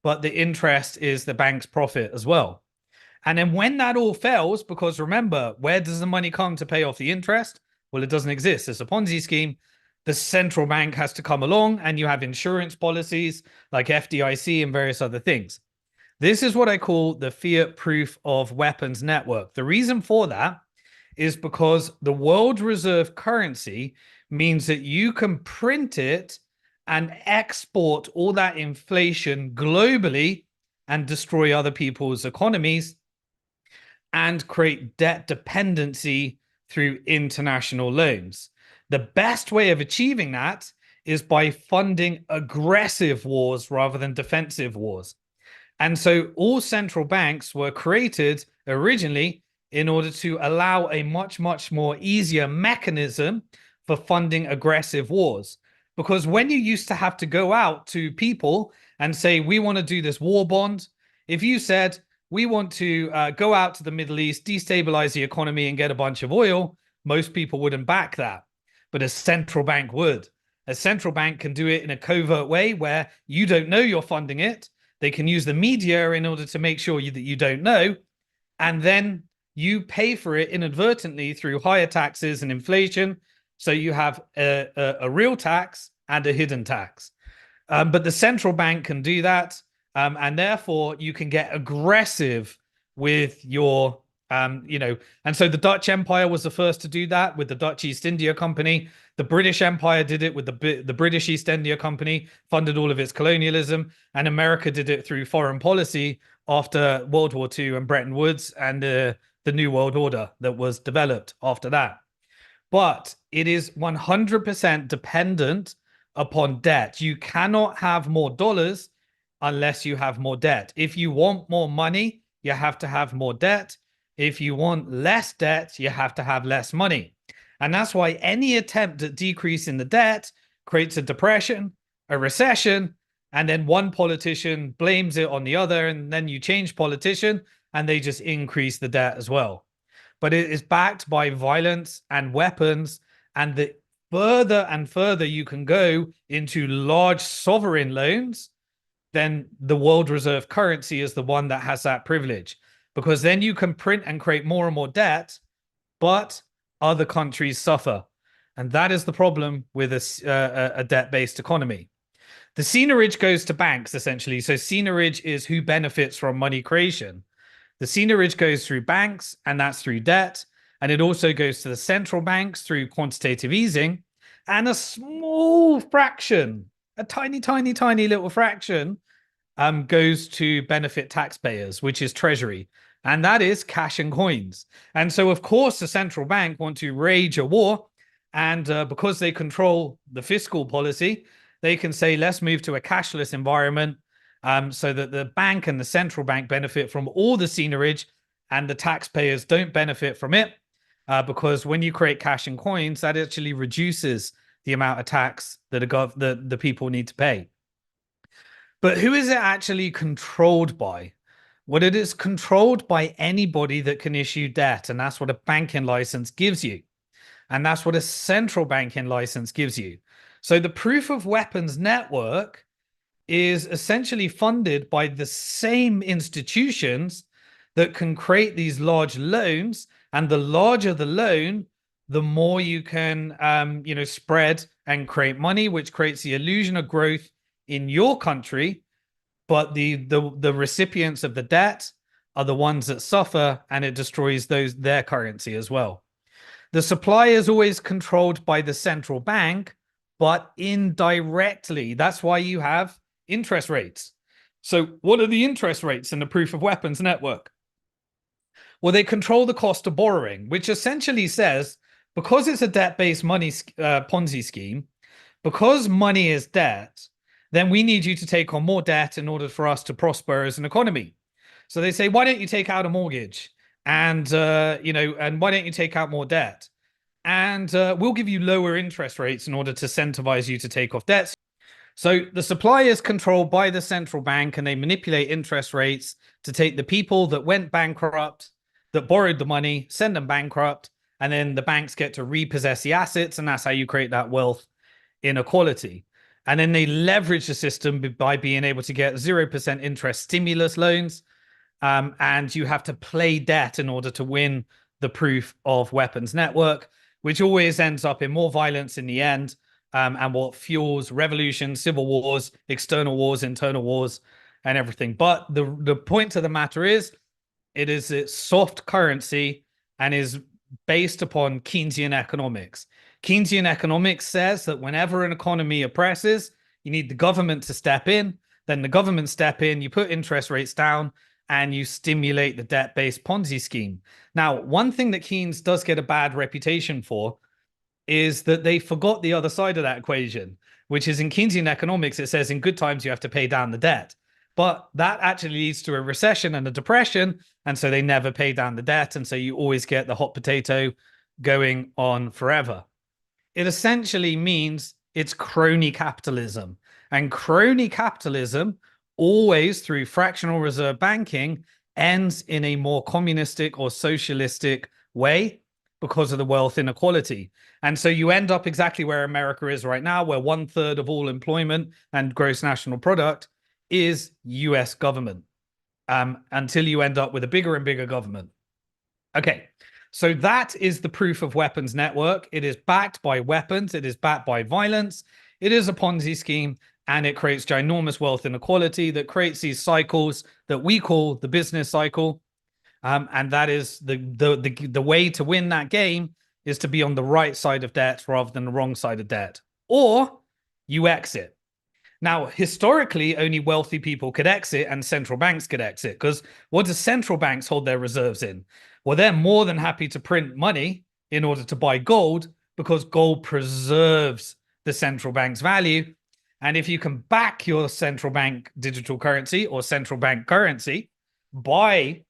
but the interest is the bank's profit as well. And then when that all fails, because remember, where does the money come to pay off the interest? Well, it doesn't exist. It's a Ponzi scheme. The central bank has to come along, and you have insurance policies like FDIC and various other things. This is what I call the Fiat Proof-of-Weapons Network. The reason for that is because the world reserve currency means that you can print it and export all that inflation globally and destroy other people's economies and create debt dependency through international loans. The best way of achieving that is by funding aggressive wars rather than defensive wars. And so all central banks were created originally in order to allow a much, much more easier mechanism for funding aggressive wars. Because when you used to have to go out to people and say, we want to do this war bond, if you said, we want to go out to the Middle East, destabilize the economy and get a bunch of oil, most people wouldn't back that. but a central bank would. A central bank can do it in a covert way where you don't know you're funding it. They can use the media in order to make sure that you don't know. And then you pay for it inadvertently through higher taxes and inflation. So you have a real tax and a hidden tax. But the central bank can do that. And therefore you can get aggressive with your, and so the Dutch Empire was the first to do that with the Dutch East India Company. The British Empire did it with the British East India Company, funded all of its colonialism, and America did it through foreign policy after World War II and Bretton Woods and the New World Order that was developed after that. But it is 100% dependent upon debt. You cannot have more dollars unless you have more debt. If you want more money, you have to have more debt. If you want less debt, you have to have less money. And that's why any attempt at decreasing the debt creates a depression, a recession, and then one politician blames it on the other, and then you change politician and they just increase the debt as well. But it is backed by violence and weapons, and the further and further you can go into large sovereign loans, then the world reserve currency is the one that has that privilege, because then you can print and create more and more debt, but other countries suffer. And that is the problem with a debt-based economy. The seigniorage goes to banks, essentially. So seigniorage is who benefits from money creation. The seigniorage goes through banks, and that's through debt. And it also goes to the central banks through quantitative easing. And a small fraction, a tiny, tiny, tiny little fraction, goes to benefit taxpayers, which is treasury. And that is cash and coins. And so, of course, the central bank want to wage a war. And because they control the fiscal policy, they can say, let's move to a cashless environment, so that the bank and the central bank benefit from all the seigniorage and the taxpayers don't benefit from it. Because when you create cash and coins, that actually reduces the amount of tax that the people need to pay. But who is it actually controlled by? Well, it is controlled by anybody that can issue debt. And that's what a banking license gives you. And that's what a central banking license gives you. So the Proof-of-Weapons Network is essentially funded by the same institutions that can create these large loans. And the larger the loan, the more you can, spread and create money, which creates the illusion of growth in your country. But the recipients of the debt are the ones that suffer, and it destroys their currency as well. The supply is always controlled by the central bank, but indirectly. That's why you have interest rates. So what are the interest rates in the Proof-of-Weapons Network? Well, they control the cost of borrowing, which essentially says, because it's a debt-based money Ponzi scheme, because money is debt, then we need you to take on more debt in order for us to prosper as an economy. So they say, why don't you take out a mortgage? And, and why don't you take out more debt? And we'll give you lower interest rates in order to incentivize you to take off debts. So the supply is controlled by the central bank, and they manipulate interest rates to take the people that went bankrupt, that borrowed the money, send them bankrupt, and then the banks get to repossess the assets, and that's how you create that wealth inequality. And then they leverage the system by being able to get 0% interest stimulus loans, and you have to play debt in order to win the Proof-of-Weapons Network, which always ends up in more violence in the end, and what fuels revolutions, civil wars, external wars, internal wars, and everything. But the point of the matter is, it is a soft currency and is based upon Keynesian economics. Keynesian economics says that whenever an economy oppresses, you need the government to step in. Then the government step in, you put interest rates down, and you stimulate the debt-based Ponzi scheme. Now, one thing that Keynes does get a bad reputation for is that they forgot the other side of that equation, which is in Keynesian economics, it says in good times you have to pay down the debt. But that actually leads to a recession and a depression, and so they never pay down the debt, and so you always get the hot potato going on forever. It essentially means it's crony capitalism. And crony capitalism, always through fractional reserve banking, ends in a more communistic or socialistic way, because of the wealth inequality. And so you end up exactly where America is right now, where 1/3 of all employment and gross national product is US government, until you end up with a bigger and bigger government. Okay, so that is the Proof of Weapons Network. It is backed by weapons. It is backed by violence. It is a Ponzi scheme, and it creates ginormous wealth inequality that creates these cycles that we call the business cycle. And that is the way to win that game is to be on the right side of debt rather than the wrong side of debt, or you exit. Now, historically, only wealthy people could exit and central banks could exit, because what do central banks hold their reserves in? Well, they're more than happy to print money in order to buy gold, because gold preserves the central bank's value. And if you can back your central bank digital currency or central bank currency by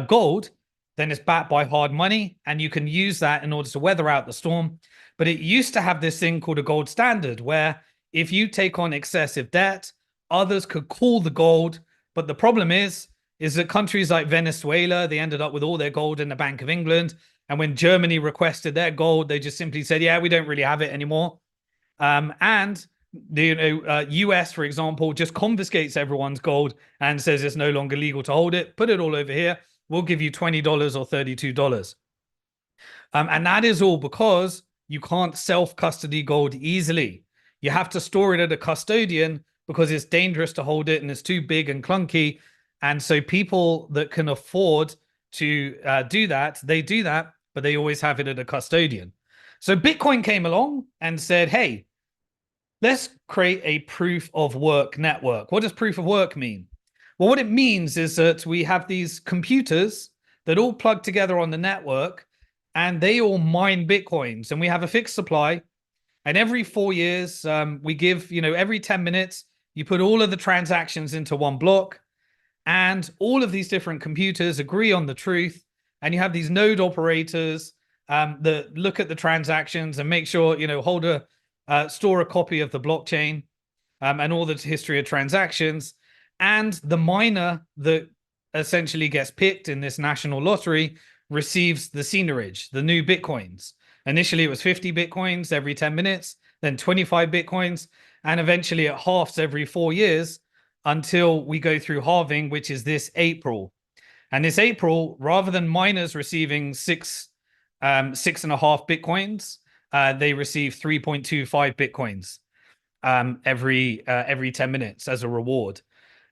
gold, then it's backed by hard money, and you can use that in order to weather out the storm. But it used to have this thing called a gold standard, where if you take on excessive debt, others could call the gold. But the problem is that countries like Venezuela, they ended up with all their gold in the Bank of England. And when Germany requested their gold, they just simply said, yeah, we don't really have it anymore. And the US, for example, just confiscates everyone's gold and says it's no longer legal to hold it. Put it all over here. We'll give you $20 or $32. And that is all because you can't self-custody gold easily. You have to store it at a custodian because it's dangerous to hold it and it's too big and clunky. And so people that can afford to do that, they do that, but they always have it at a custodian. So Bitcoin came along and said, hey, let's create a proof of work network. What does proof of work mean? Well, what it means is that we have these computers that all plug together on the network, and they all mine Bitcoins, and we have a fixed supply. And every 4 years, we give, every 10 minutes, you put all of the transactions into one block, and all of these different computers agree on the truth. And you have these node operators that look at the transactions and make sure, store a copy of the blockchain and all the history of transactions. And the miner that essentially gets picked in this national lottery receives the seigniorage, the new Bitcoins. Initially, it was 50 Bitcoins every 10 minutes, then 25 Bitcoins, and eventually it halves every 4 years until we go through halving, which is this April. And this April, rather than miners receiving 6.5 Bitcoins, they receive 3.25 Bitcoins every 10 minutes as a reward.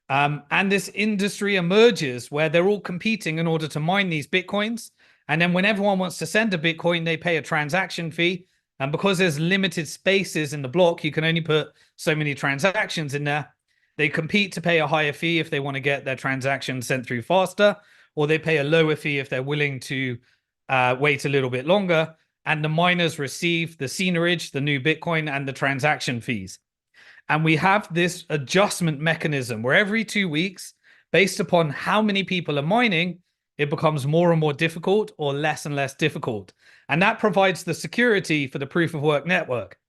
And this industry emerges where they're all competing in order to mine these Bitcoins. And then when everyone wants to send a Bitcoin, they pay a transaction fee. And because there's limited spaces in the block, you can only put so many transactions in there. They compete to pay a higher fee if they want to get their transactions sent through faster, or they pay a lower fee if they're willing to wait a little bit longer. And the miners receive the seigniorage, the new Bitcoin, and the transaction fees. And we have this adjustment mechanism where every 2 weeks, based upon how many people are mining, it becomes more and more difficult or less and less difficult. And that provides the security for the proof of work network.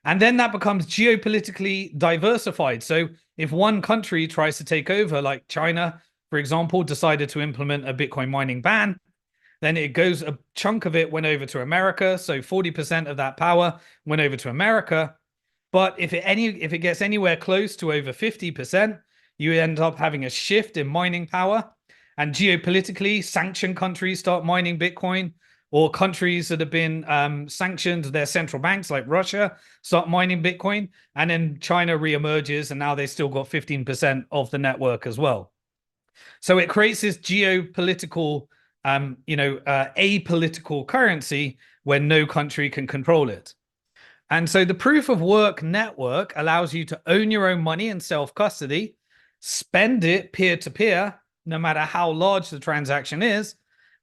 And then that becomes geopolitically diversified. So if one country tries to take over, like China, for example, decided to implement a Bitcoin mining ban, then it goes, a chunk of it went over to America. So 40% of that power went over to America. But if it gets anywhere close to over 50%, you end up having a shift in mining power. And geopolitically, sanctioned countries start mining Bitcoin, or countries that have been sanctioned, their central banks like Russia start mining Bitcoin. And then China reemerges, and now they still got 15% of the network as well. So it creates this geopolitical, apolitical currency where no country can control it. And so the proof of work network allows you to own your own money in self-custody, spend it peer-to-peer, no matter how large the transaction is,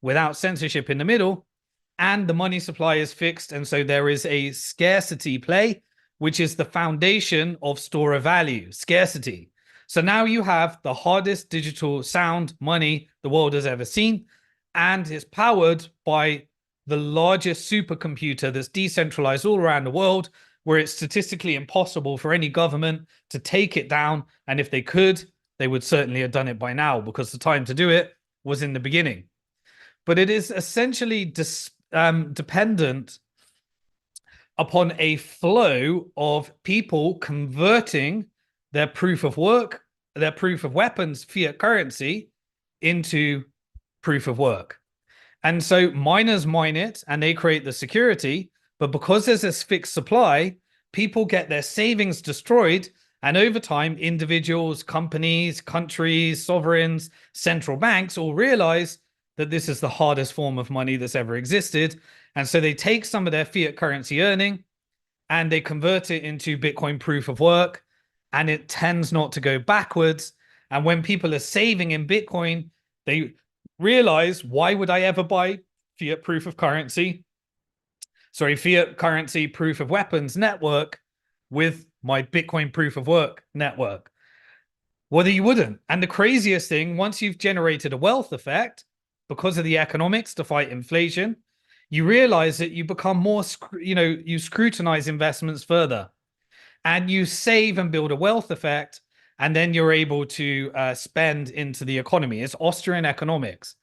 without censorship in the middle, and the money supply is fixed. And so there is a scarcity play, which is the foundation of store of value, scarcity. So now you have the hardest digital sound money the world has ever seen, and it's powered by the largest supercomputer that's decentralized all around the world, where it's statistically impossible for any government to take it down. And if they could, they would certainly have done it by now, because the time to do it was in the beginning. But it is essentially dependent upon a flow of people converting their proof of work, their proof of weapons, fiat currency, into proof of work. And so miners mine it and they create the security. But because there's this fixed supply, people get their savings destroyed. And over time, individuals, companies, countries, sovereigns, central banks all realize that this is the hardest form of money that's ever existed. And so they take some of their fiat currency earning and they convert it into Bitcoin proof of work. And it tends not to go backwards. And when people are saving in Bitcoin, they realize, why would I ever buy fiat proof of currency? Sorry, fiat currency proof of weapons network with my Bitcoin proof of work network? Well, you wouldn't. And the craziest thing, once you've generated a wealth effect because of the economics to fight inflation, you realize that you become more, you scrutinize investments further and you save and build a wealth effect. And then you're able to spend into the economy. It's Austrian economics.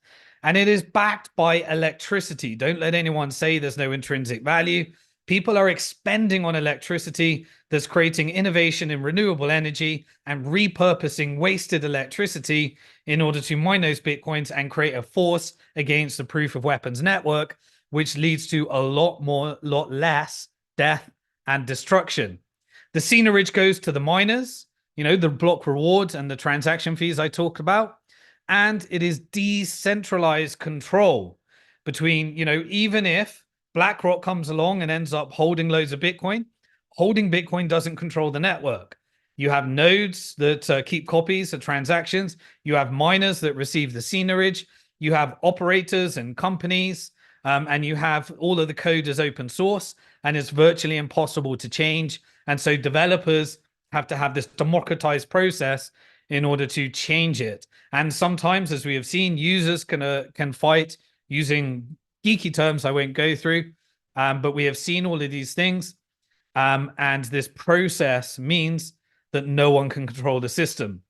And it is backed by electricity. Don't let anyone say there's no intrinsic value. People are expending on electricity that's creating innovation in renewable energy and repurposing wasted electricity in order to mine those Bitcoins and create a force against the proof of weapons network, which leads to a lot less death and destruction. The seigniorage goes to the miners, the block rewards and the transaction fees I talked about. And it is decentralized control between, even if BlackRock comes along and ends up holding loads of Bitcoin, holding Bitcoin doesn't control the network. You have nodes that keep copies of transactions. You have miners that receive the seigniorage. You have operators and companies, and you have all of the code as open source, and it's virtually impossible to change. And so developers have to have this democratized process in order to change it. And sometimes, as we have seen, users can fight using geeky terms I won't go through, but we have seen all of these things. And this process means that no one can control the system.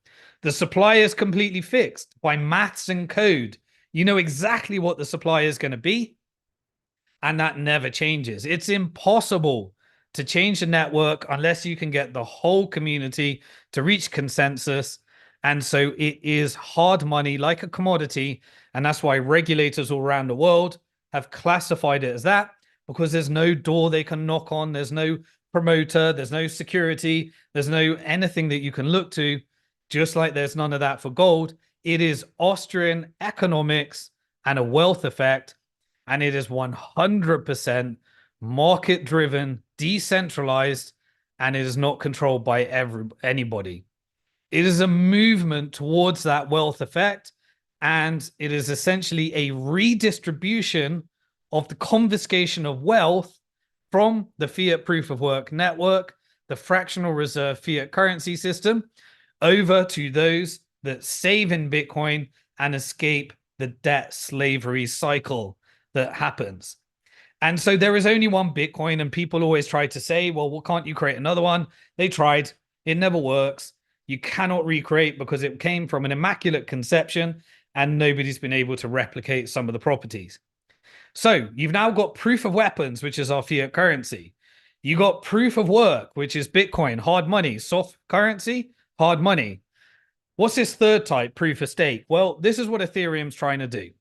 The supply is completely fixed by maths and code. You know exactly what the supply is going to be, and that never changes. It's impossible to change the network unless you can get the whole community to reach consensus. And so it is hard money, like a commodity. And that's why regulators all around the world have classified it as that, because there's no door they can knock on. There's no promoter. There's no security. There's no anything that you can look to, just like there's none of that for gold. It is Austrian economics and a wealth effect. And it is 100% market driven, decentralized, and it is not controlled by anybody. It is a movement towards that wealth effect, and it is essentially a redistribution of the confiscation of wealth from the fiat proof of work network, the fractional reserve fiat currency system, over to those that save in Bitcoin and escape the debt slavery cycle that happens. And so there is only one Bitcoin, and people always try to say, well, can't you create another one? They tried. It never works. You cannot recreate because it came from an immaculate conception and nobody's been able to replicate some of the properties. So you've now got proof of weapons, which is our fiat currency. You got proof of work, which is Bitcoin, hard money, soft currency, hard money. What's this third type, proof of stake? Well, this is what Ethereum's trying to do.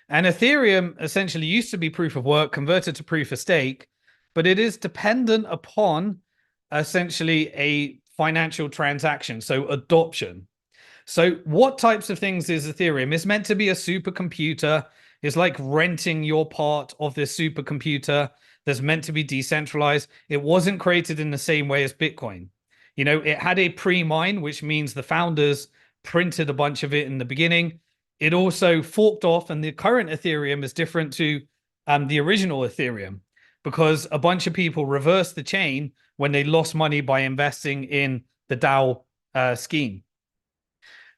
And Ethereum essentially used to be proof of work, converted to proof of stake, but it is dependent upon essentially a financial transaction, so adoption. So what types of things is Ethereum? It's meant to be a supercomputer. It's like renting your part of this supercomputer that's meant to be decentralized. It wasn't created in the same way as Bitcoin. It had a pre-mine, which means the founders printed a bunch of it in the beginning. It also forked off, and the current Ethereum is different to the original Ethereum because a bunch of people reversed the chain when they lost money by investing in the DAO scheme.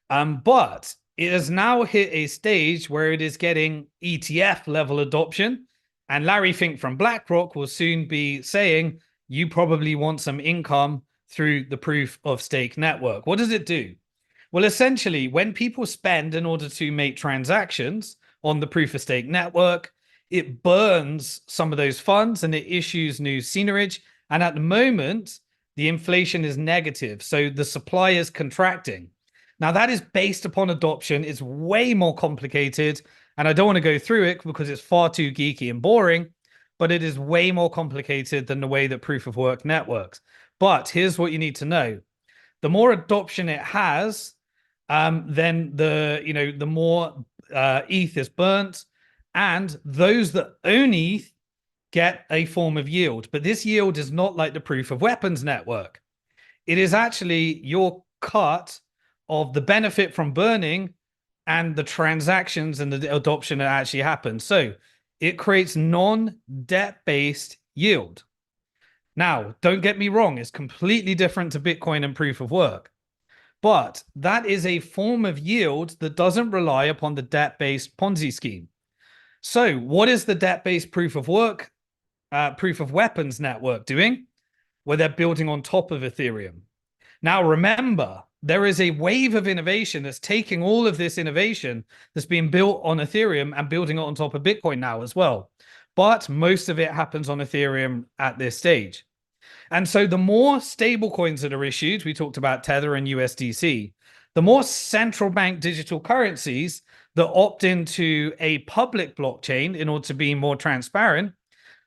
But it has now hit a stage where it is getting ETF level adoption. And Larry Fink from BlackRock will soon be saying, you probably want some income through the proof of stake network. What does it do? Well, essentially, when people spend in order to make transactions on the proof of stake network, it burns some of those funds and it issues new seigniorage. And at the moment, the inflation is negative. So the supply is contracting. Now, that is based upon adoption. It's way more complicated. And I don't want to go through it because it's far too geeky and boring, but it is way more complicated than the way that proof of work networks. But here's what you need to know. The more adoption it has, then the more ETH is burnt, and those that own ETH get a form of yield. But this yield is not like the proof of weapons network. It is actually your cut of the benefit from burning and the transactions and the adoption that actually happens. So it creates non-debt-based yield. Now, don't get me wrong, it's completely different to Bitcoin and proof of work. But that is a form of yield that doesn't rely upon the debt-based Ponzi scheme. So what is the debt-based proof of work, proof of weapons network doing? Well, they're building on top of Ethereum. Now, remember, there is a wave of innovation that's taking all of this innovation that's being built on Ethereum and building it on top of Bitcoin now as well. But most of it happens on Ethereum at this stage. And so the more stable coins that are issued, we talked about Tether and USDC, the more central bank digital currencies that opt into a public blockchain in order to be more transparent,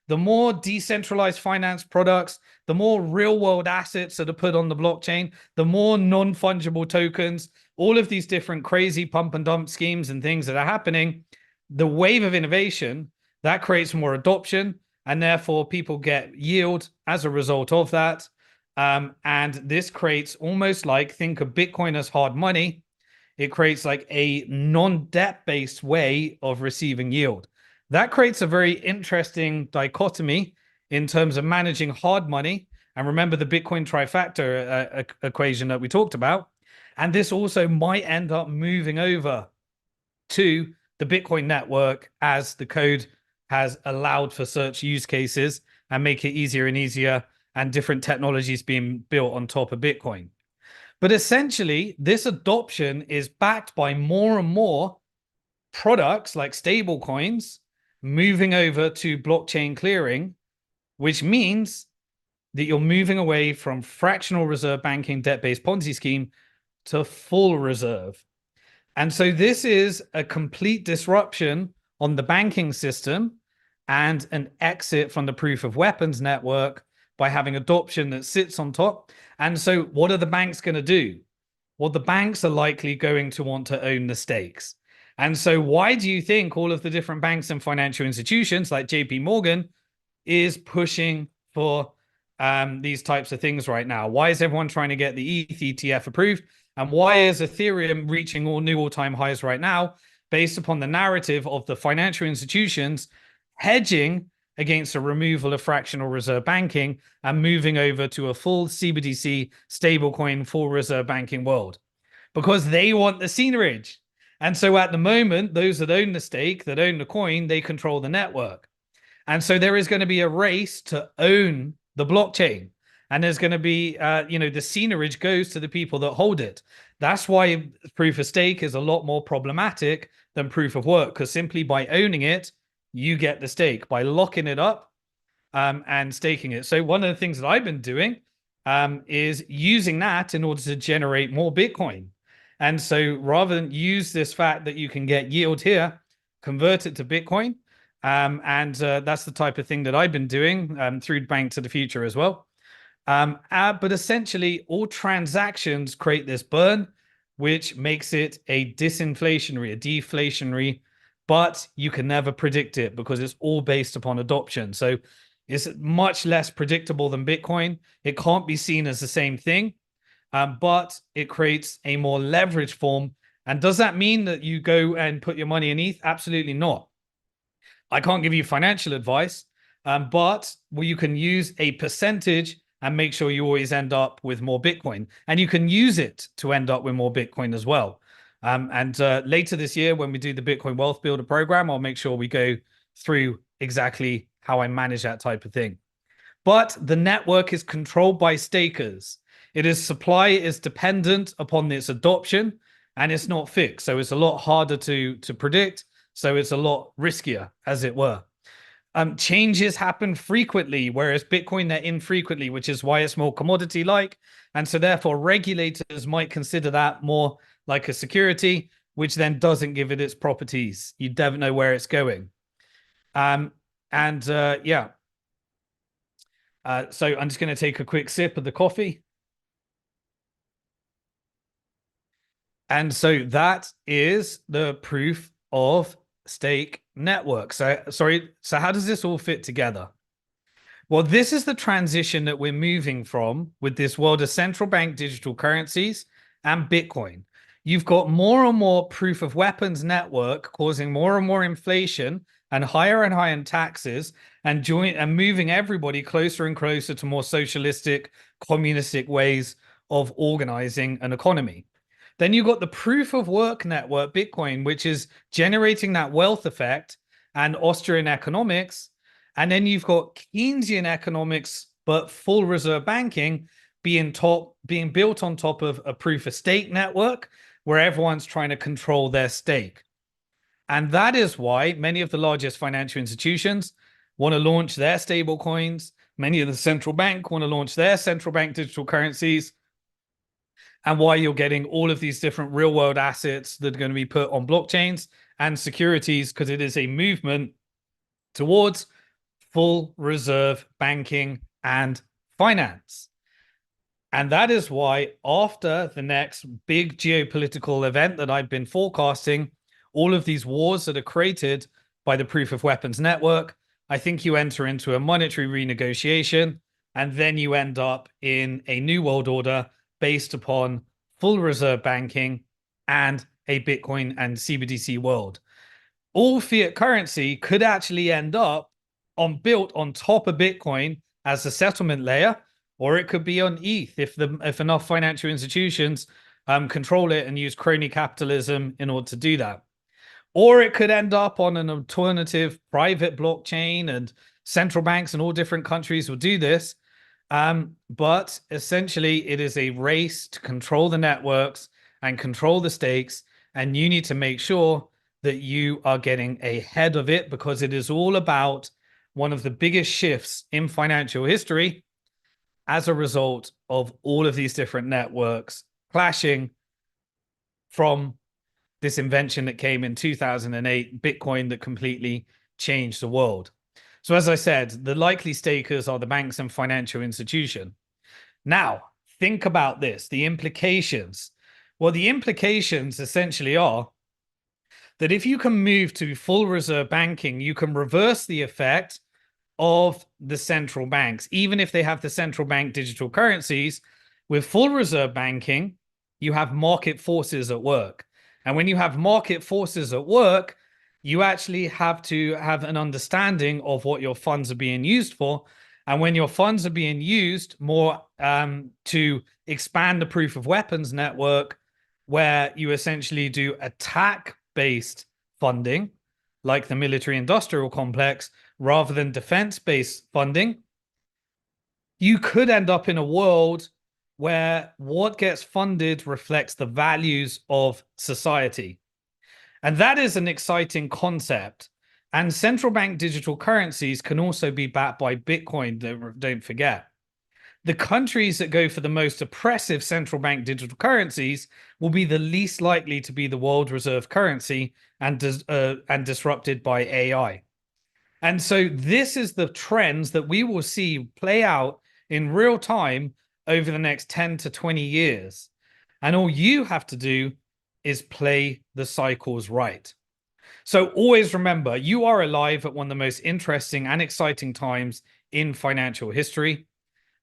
the more decentralized finance products, the more real world assets that are put on the blockchain, the more non-fungible tokens, all of these different crazy pump and dump schemes and things that are happening, the wave of innovation, that creates more adoption, and therefore people get yield as a result of that. And this creates almost like, think of Bitcoin as hard money. It creates like a non-debt based way of receiving yield. That creates a very interesting dichotomy in terms of managing hard money. And remember the Bitcoin trifecta equation that we talked about. And this also might end up moving over to the Bitcoin network as the code has allowed for such use cases and make it easier and easier, and different technologies being built on top of Bitcoin. But essentially, this adoption is backed by more and more products like stable coins moving over to blockchain clearing, which means that you're moving away from fractional reserve banking debt-based Ponzi scheme to full reserve. And so this is a complete disruption on the banking system and an exit from the proof of weapons network by having adoption that sits on top. And so what are the banks going to do? Well, the banks are likely going to want to own the stakes. And so why do you think all of the different banks and financial institutions like JP Morgan is pushing for these types of things right now? Why is everyone trying to get the ETH ETF approved? And why is Ethereum reaching all new all-time highs right now based upon the narrative of the financial institutions hedging against a removal of fractional reserve banking and moving over to a full CBDC stablecoin full reserve banking world? Because they want the seigniorage. And so at the moment, those that own the stake, that own the coin, they control the network. And so there is going to be a race to own the blockchain. And there's going to be, the seigniorage goes to the people that hold it. That's why proof of stake is a lot more problematic than proof of work, because simply by owning it, you get the stake by locking it up and staking it. So one of the things that I've been doing is using that in order to generate more Bitcoin. And so rather than use this fact that you can get yield here, convert it to Bitcoin. That's the type of thing that I've been doing through Bank to the Future as well. But essentially, all transactions create this burn, which makes it a disinflationary, a deflationary, but you can never predict it because it's all based upon adoption. So it's much less predictable than Bitcoin. It can't be seen as the same thing, but it creates a more leveraged form. And does that mean that you go and put your money in ETH? Absolutely not. I can't give you financial advice, but you can use a percentage and make sure you always end up with more Bitcoin. And you can use it to end up with more Bitcoin as well. Later this year, when we do the Bitcoin Wealth Builder program, I'll make sure we go through exactly how I manage that type of thing. But the network is controlled by stakers. Supply is dependent upon its adoption, and it's not fixed. So it's a lot harder to predict. So it's a lot riskier, as it were. Changes happen frequently, whereas Bitcoin, they're infrequently, which is why it's more commodity-like. And so therefore regulators might consider that more like a security, which then doesn't give it its properties. You never know where it's going. Um, and yeah. So I'm just going to take a quick sip of the coffee. And so that is the proof of stake network. So sorry. So how does this all fit together? Well, this is the transition that we're moving from with this world of central bank digital currencies and Bitcoin. You've got more and more proof of weapons network causing more and more inflation and higher taxes and moving everybody closer and closer to more socialistic, communistic ways of organizing an economy. Then you've got the proof of work network, Bitcoin, which is generating that wealth effect and Austrian economics. And then you've got Keynesian economics, but full reserve banking being built on top of a proof of stake network where everyone's trying to control their stake. And that is why many of the largest financial institutions want to launch their stable coins. Many of the central bank want to launch their central bank digital currencies. And why you're getting all of these different real world assets that are going to be put on blockchains and securities, because it is a movement towards full reserve banking and finance. And that is why after the next big geopolitical event that I've been forecasting, all of these wars that are created by the proof of weapons network, I think you enter into a monetary renegotiation, and then you end up in a new world order based upon full reserve banking and a Bitcoin and CBDC world. All fiat currency could actually end up built on top of Bitcoin as a settlement layer, or it could be on ETH if enough financial institutions control it and use crony capitalism in order to do that. Or it could end up on an alternative private blockchain, and central banks in all different countries will do this. But essentially, it is a race to control the networks and control the stakes. And you need to make sure that you are getting ahead of it, because it is all about one of the biggest shifts in financial history as a result of all of these different networks clashing from this invention that came in 2008, Bitcoin, that completely changed the world. So as I said, the likely stakers are the banks and financial institution. Now, think about this, the implications. Well, the implications essentially are that if you can move to full reserve banking, you can reverse the effect of the central banks, even if they have the central bank digital currencies. With full reserve banking, you have market forces at work. And when you have market forces at work, you actually have to have an understanding of what your funds are being used for. And when your funds are being used more to expand the proof of weapons network, where you essentially do attack-based funding, like the military industrial complex, rather than defense-based funding, you could end up in a world where what gets funded reflects the values of society. And that is an exciting concept. And central bank digital currencies can also be backed by Bitcoin, don't forget. The countries that go for the most oppressive central bank digital currencies will be the least likely to be the world reserve currency and disrupted by AI. And so this is the trends that we will see play out in real time over the next 10 to 20 years. And all you have to do is play the cycles right. So always remember, you are alive at one of the most interesting and exciting times in financial history.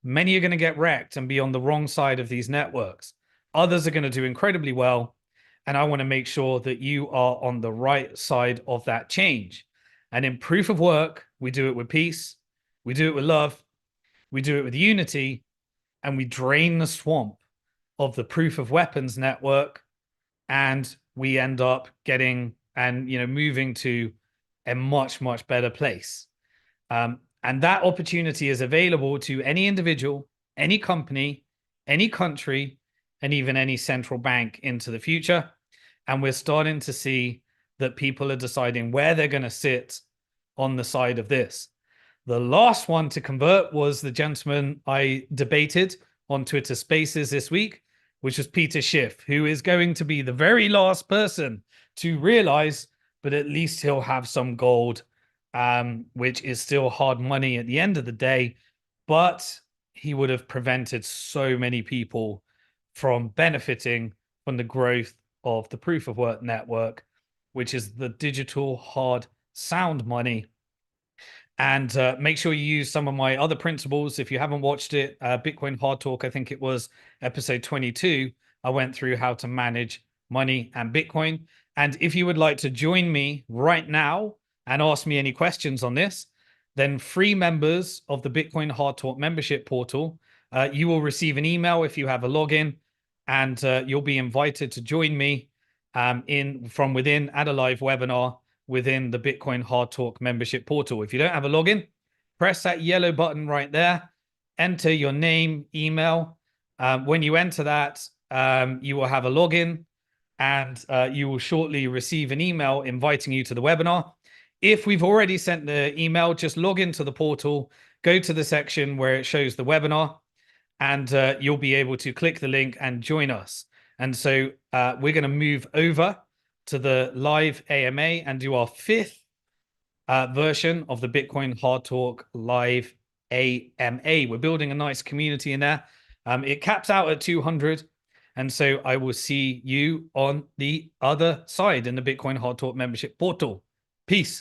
Many are going to get wrecked and be on the wrong side of these networks. Others are going to do incredibly well. And I want to make sure that you are on the right side of that change. And in proof of work, we do it with peace, we do it with love, we do it with unity, and we drain the swamp of the proof of weapons network, and we end up getting and moving to a much, much better place. And that opportunity is available to any individual, any company, any country, and even any central bank into the future. And we're starting to see that people are deciding where they're going to sit on the side of this. The last one to convert was the gentleman I debated on Twitter Spaces this week, which was Peter Schiff, who is going to be the very last person to realize, but at least he'll have some gold, which is still hard money at the end of the day. But he would have prevented so many people from benefiting from the growth of the proof of work network, which is the digital hard sound money. And make sure you use some of my other principles. If you haven't watched it, Bitcoin Hard Talk, I think it was episode 22, I went through how to manage money and Bitcoin. And if you would like to join me right now and ask me any questions on this, then free members of the Bitcoin Hard Talk membership portal, you will receive an email if you have a login, and you'll be invited to join me from within at a live webinar within the Bitcoin Hard Talk membership portal. If you don't have a login, press that yellow button right there, enter your name, email. When you enter that, you will have a login, and you will shortly receive an email inviting you to the webinar. If we've already sent the email, just log into the portal, go to the section where it shows the webinar, and you'll be able to click the link and join us. And so we're going to move over to the live AMA and do our fifth version of the Bitcoin Hard Talk live AMA. We're building a nice community in there. It caps out at 200. And so I will see you on the other side in the Bitcoin Hard Talk membership portal. Peace.